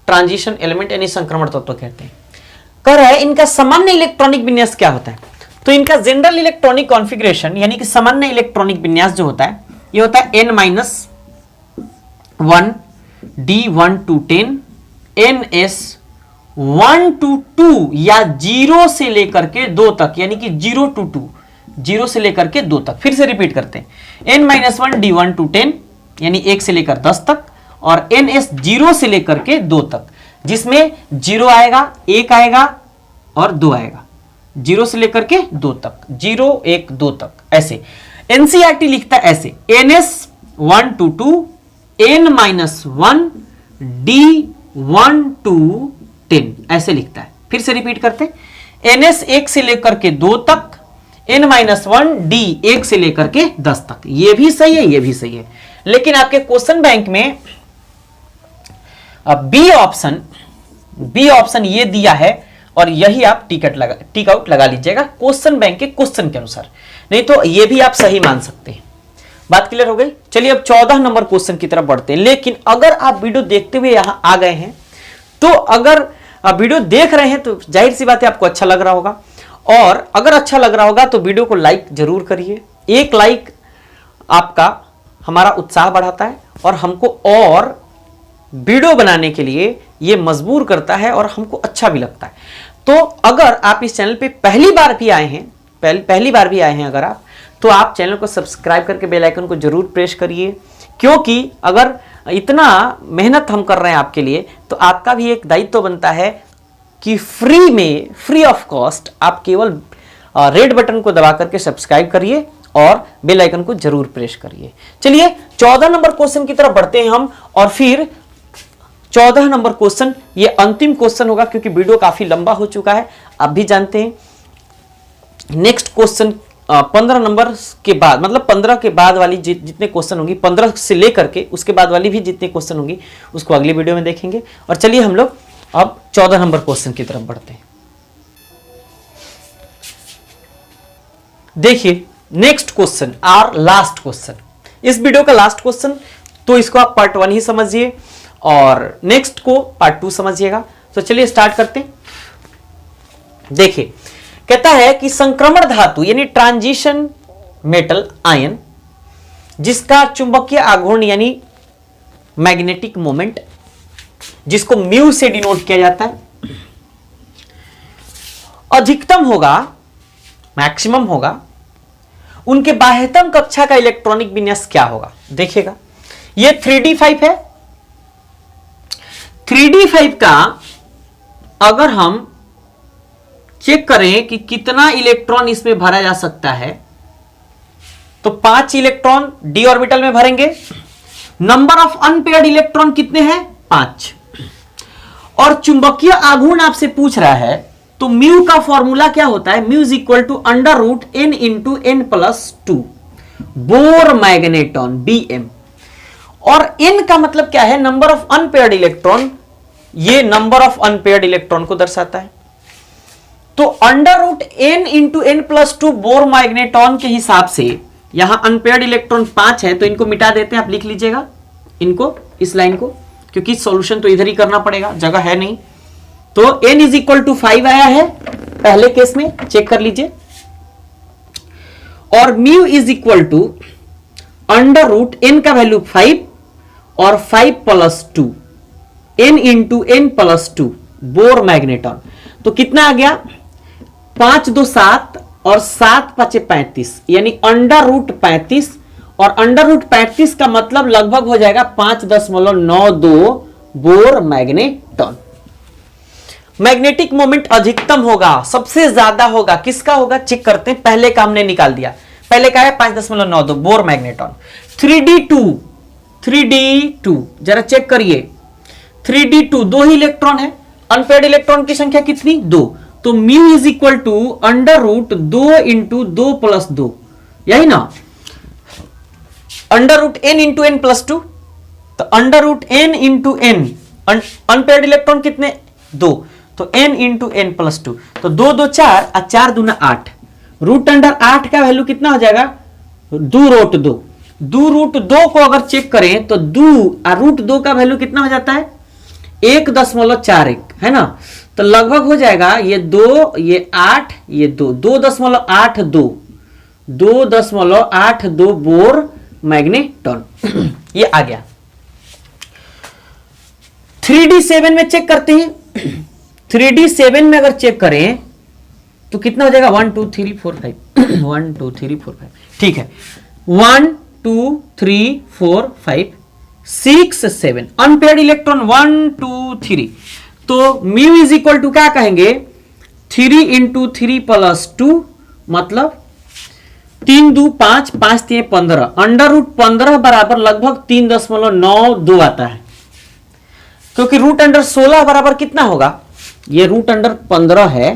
ट्रांजिशन एलिमेंट यानी संक्रमण तत्व कहते हैं। कह रहा है इनका सामान्य इलेक्ट्रॉनिक विन्यास क्या होता है, तो इनका जनरल इलेक्ट्रॉनिक कॉन्फ़िगरेशन यानी कि सामान्य इलेक्ट्रॉनिक विन्यास जो होता है ये होता है n-1 d1 to 10 ns 1 to 2 या 0 से लेकर के 2 तक, यानी कि 0 to 2, 0 से लेकर के 2 तक। फिर से रिपीट करते हैं, n-1 d1 to 10 यानी 1 से लेकर 10 तक, और ns 0 से लेकर के 2 तक, जिसमें 0 आएगा, 1 आएगा और 2 आएगा, 0 से लेकर के 2 तक, 0 1 2 तक। ऐसे एनसीईआरटी लिखता है ऐसे, ns 1 to 2 n-1 d1 to 10 ऐसे लिखता है। फिर से रिपीट करते हैं, ns 1 से लेकर के 2 तक, n-1 d 1 से लेकर के 10 तक। ये भी सही है, ये भी सही है, लेकिन आपके क्वेश्चन बैंक में बी ऑप्शन ये दिया है और यही आप टिक आउट लगा लीजिएगा क्वेश्चन बैंक के क्वेश्चन के अनुसार, नहीं तो ये भी आप सही मान सकते हैं। बात क्लियर हो गई। चलिए अब 14 नंबर क्वेश्चन की तरफ बढ़ते हैं। लेकिन अगर आप वीडियो देखते हुए यहां आ गए हैं, तो अगर आप वीडियो देख रहे हैं तो जाहिर सी बात है आपको अच्छा लग रहा होगा, और अगर अच्छा लग रहा होगा तो वीडियो को लाइक जरूर करिए। एक लाइक आपका हमारा उत्साह बढ़ाता है और हमको और वीडियो बनाने के लिए ये मजबूर करता है और हमको अच्छा भी लगता है। तो अगर आप इस चैनल पे पहली बार भी आए हैं अगर आप, तो आप चैनल को सब्सक्राइब करके बेल आइकन को जरूर प्रेस करिए, क्योंकि अगर इतना मेहनत हम कर रहे हैं आपके लिए, तो आपका भी एक दायित्व बनता है कि फ्री ऑफ कॉस्ट आप केवल रेड बटन को दबा करके सब्सक्राइब करिए और बेल आइकन को जरूर प्रेस करिए। चलिए 14 नंबर क्वेश्चन की तरफ बढ़ते हैं हम, और फिर 14 नंबर क्वेश्चन ये अंतिम क्वेश्चन होगा क्योंकि वीडियो काफी लंबा हो चुका है, आप भी जानते हैं। नेक्स्ट क्वेश्चन 15 नंबर के बाद, मतलब 15 के बाद वाली जितने क्वेश्चन होंगी, 15 से लेकर के उसके बाद वाली भी जितने क्वेश्चन होंगी उसको अगली वीडियो में देखेंगे। और चलिए हम लोग अब 14 नंबर क्वेश्चन की तरफ बढ़ते हैं। देखिए नेक्स्ट क्वेश्चन और लास्ट क्वेश्चन, इस वीडियो का लास्ट क्वेश्चन, तो इसको आप पार्ट 1 ही समझिए और नेक्स्ट को पार्ट 2 समझिएगा। तो चलिए स्टार्ट करते हैं। देखिए कहता है कि संक्रमण धातु यानी ट्रांजिशन मेटल आयन जिसका चुंबकीय आघूर्ण यानी मैग्नेटिक मोमेंट, जिसको म्यू से डिनोट किया जाता है, अधिकतम होगा, मैक्सिमम होगा, उनके बाह्यतम कक्षा का इलेक्ट्रॉनिक विन्यास क्या होगा। देखिएगा ये 3d5 है। 3d5 का अगर हम चेक करें कि कितना इलेक्ट्रॉन इसमें भरा जा सकता है, तो 5 इलेक्ट्रॉन डी ऑर्बिटल में भरेंगे। नंबर ऑफ अनपेयर्ड इलेक्ट्रॉन कितने हैं, 5। और चुंबकीय आघूर्ण आपसे पूछ रहा है, तो म्यू का फॉर्मूला क्या होता है, mu is equal to √n into n+2 Bohr magneton Bm। और n का मतलब क्या है, नंबर ऑफ अनपेयर्ड इलेक्ट्रॉन, ये नंबर ऑफ अनपेयर्ड इलेक्ट्रॉन को दर्शाता है। तो √n into n+2 Bohr magneton के हिसाब से यहां अनपेयर्ड इलेक्ट्रॉन 5 है, तो इनको मिटा देते हैं, आप लिख लीजिएगा इनको, इस लाइन को, क्योंकि सॉल्यूशन तो इधर ही करना पड़ेगा, जगह है नहीं। तो n इज इक्वल टू 5 आया है पहले केस में, चेक कर लीजिए। और mu is equal to √n का वैल्यू 5 और 5+2 n into n+2 Bohr magneton. तो कितना आ गया, 5 2 7 और 7 5 35, यानी √35, और √35 का मतलब लगभग हो जाएगा 5.92 बोर मैग्नेटॉन। मैग्नेटिक मोमेंट अधिकतम होगा, सबसे ज्यादा होगा, किसका होगा चेक करते हैं। पहले का हमने निकाल दिया, पहले का है 5.92 बोर मैग्नेटॉन। 3d2 जरा चेक करिए, 3d2 2 ही इलेक्ट्रॉन है, अनपेयर्ड इलेक्ट्रॉन की संख्या कितनी, 2, तो mu is equal to under root 2 into 2 plus 2, यही ना, under root n into n plus 2, तो under root n into n, unpaired electron कितने 2, तो n इंटू n प्लस 2, तो 2 2 4 और 4 दूना 8, रूट अंडर 8 का वैल्यू कितना हो जाएगा 2 रूट 2, 2 रूट 2 को अगर चेक करें तो 2 और रूट 2 का वैल्यू कितना हो जाता है 1.41 है ना, तो लगभग हो जाएगा ये 2 ये 8 ये 2, 2.82, 2.82 बोर मैग्नेटॉन ये आ गया। 3d7 में चेक करते हैं, 3d7 में अगर चेक करें तो कितना हो जाएगा 1 2 3 4 5 1 2 3 4 5, ठीक है 1 2 3 4 5 6 7 अनपेयर्ड इलेक्ट्रॉन 1 2 3, तो म्यू इज इक्वल टू क्या कहेंगे 3 इंटू 3 प्लस 2, मतलब 3 2 5 5 3 15, अंडर रूट 15 बराबर लगभग 3.92 आता है, क्योंकि रूट अंडर 16 बराबर कितना होगा, ये रूट अंडर 15 है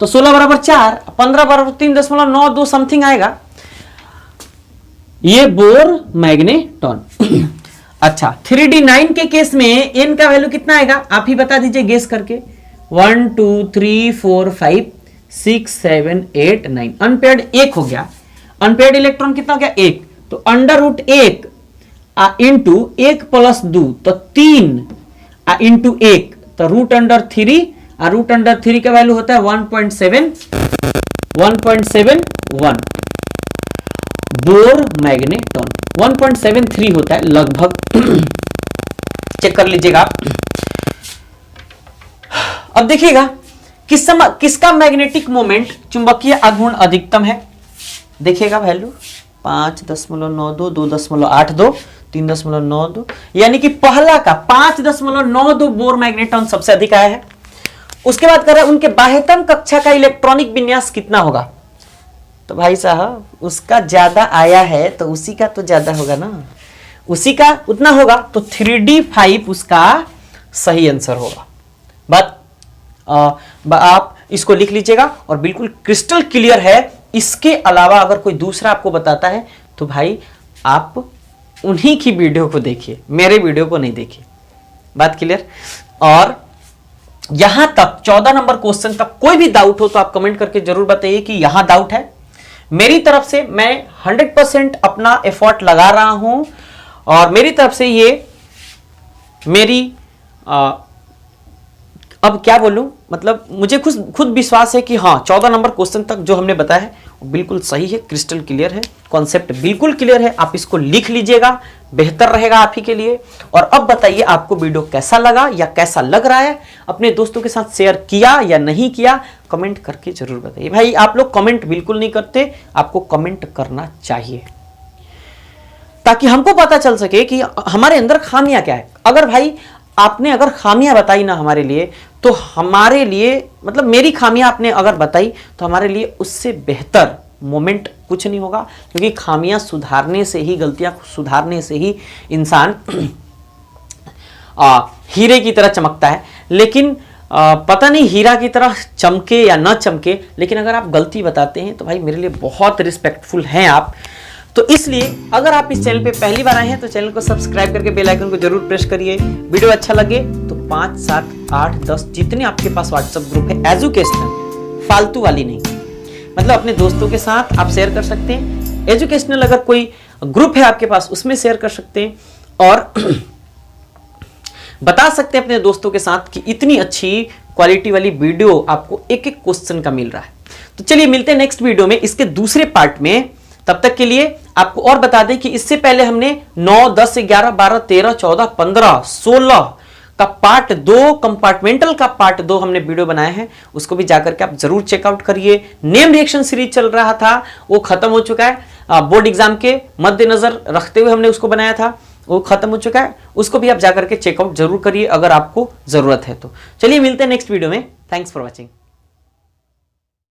तो 16 बराबर 4, 15 बराबर 3.92 समथिंग आएगा, ये बोर मैग्नेटॉन। अच्छा 3d9 के केस में n का वैल्यू कितना आएगा, आप ही बता दीजिए गेस करके, 1 2 3 4 5 6 7 8 9, अनपेयर्ड 1 हो गया, अनपेयर्ड इलेक्ट्रॉन कितना हो गया 1, तो अंडर रूट 1 इंटू 1 प्लस 2, तो 3 इंटू 1, तो रूट अंडर 3, और रूट अंडर 3 का वैल्यू होता है 1.71 बोर मैग्नेटॉन, 1.73 होता है लगभग, चेक कर लीजिएगा आप। अब देखिएगा किसका मैग्नेटिक मोमेंट चुंबकीय आघूर्ण अधिकतम है, देखिएगा वैल्यू 5.92 2.82 3.92, यानी कि पहला का 5.92 बोर मैग्नेटॉन सबसे अधिक आया है। उसके बाद कर रहे हैं उनके बाह्यतम कक्षा का इलेक्ट्रॉनिक विन्यास कितना होगा, तो भाई साहब उसका ज्यादा आया है तो उसी का तो ज्यादा होगा ना, उसी का उतना होगा, तो 3d5 उसका सही आंसर होगा। आप इसको लिख लीजिएगा और बिल्कुल क्रिस्टल क्लियर है। इसके अलावा अगर कोई दूसरा आपको बताता है तो भाई आप उन्हीं की वीडियो को देखिए, मेरे वीडियो को नहीं देखिए, बात क्लियर। और यहां तक 14 नंबर क्वेश्चन तक कोई भी डाउट हो तो आप कमेंट करके जरूर बताइए कि यहां डाउट है। मेरी तरफ से मैं 100% अपना एफर्ट लगा रहा हूं और मेरी तरफ से ये मेरी अब क्या बोलूं, मतलब मुझे खुद विश्वास है कि हाँ 14 नंबर क्वेश्चन तक जो हमने बताया है वो बिल्कुल सही है, क्रिस्टल क्लियर है, कॉन्सेप्ट बिल्कुल क्लियर है। आप इसको लिख लीजिएगा, बेहतर रहेगा आप ही के लिए। और अब बताइए आपको वीडियो कैसा लगा या कैसा लग रहा है, अपने दोस्तों के साथ शेयर किया या नहीं किया, कमेंट करके जरूर बताइए। भाई आप लोग कमेंट बिल्कुल नहीं करते, आपको कमेंट करना चाहिए ताकि हमको पता चल सके कि हमारे अंदर खामियां क्या है। अगर भाई आपने अगर खामियां बताई ना हमारे लिए, तो हमारे लिए मतलब मेरी खामियां आपने अगर बताई तो हमारे लिए उससे बेहतर मोमेंट कुछ नहीं होगा, क्योंकि खामियां सुधारने से ही, गलतियां सुधारने से ही इंसान हीरे की तरह चमकता है। लेकिन पता नहीं हीरा की तरह चमके या ना चमके, लेकिन अगर आप गलती बताते हैं तो भाई मेरे लिए बहुत रिस्पेक्टफुल हैं आप। तो इसलिए अगर आप इस चैनल पे पहली बार आए हैं तो चैनल को सब्सक्राइब करके बेल आइकन को जरूर प्रेस करिए। वीडियो अच्छा लगे तो 5 7 8 10 जितने आपके पास व्हाट्सएप ग्रुप है एजुकेशनल, फालतू वाली नहीं, मतलब अपने दोस्तों के साथ आप शेयर कर सकते हैं। एजुकेशनल अगर कोई ग्रुप है आपके पास उसमें शेयर कर सकते हैं और बता सकते हैं अपने दोस्तों के साथ कि इतनी अच्छी क्वालिटी वाली वीडियो आपको एक एक क्वेश्चन का मिल रहा है। तो चलिए मिलते हैं नेक्स्ट वीडियो में इसके दूसरे पार्ट में। तब तक के लिए आपको और बता दें कि इससे पहले हमने 9 10 11 12 13 14 15 16 का पार्ट 2 कंपार्टमेंटल का पार्ट 2 हमने वीडियो बनाया है, उसको भी जाकर के आप जरूर चेकआउट करिए। नेम रिएक्शन सीरीज चल रहा था वो खत्म हो चुका है, बोर्ड एग्जाम के मद्देनजर रखते हुए हमने उसको बनाया था, वो खत्म हो चुका है, उसको भी आप जाकर के चेकआउट जरूर करिए अगर आपको जरूरत है तो। चलिए मिलते हैं नेक्स्ट वीडियो में। Thanks for watching.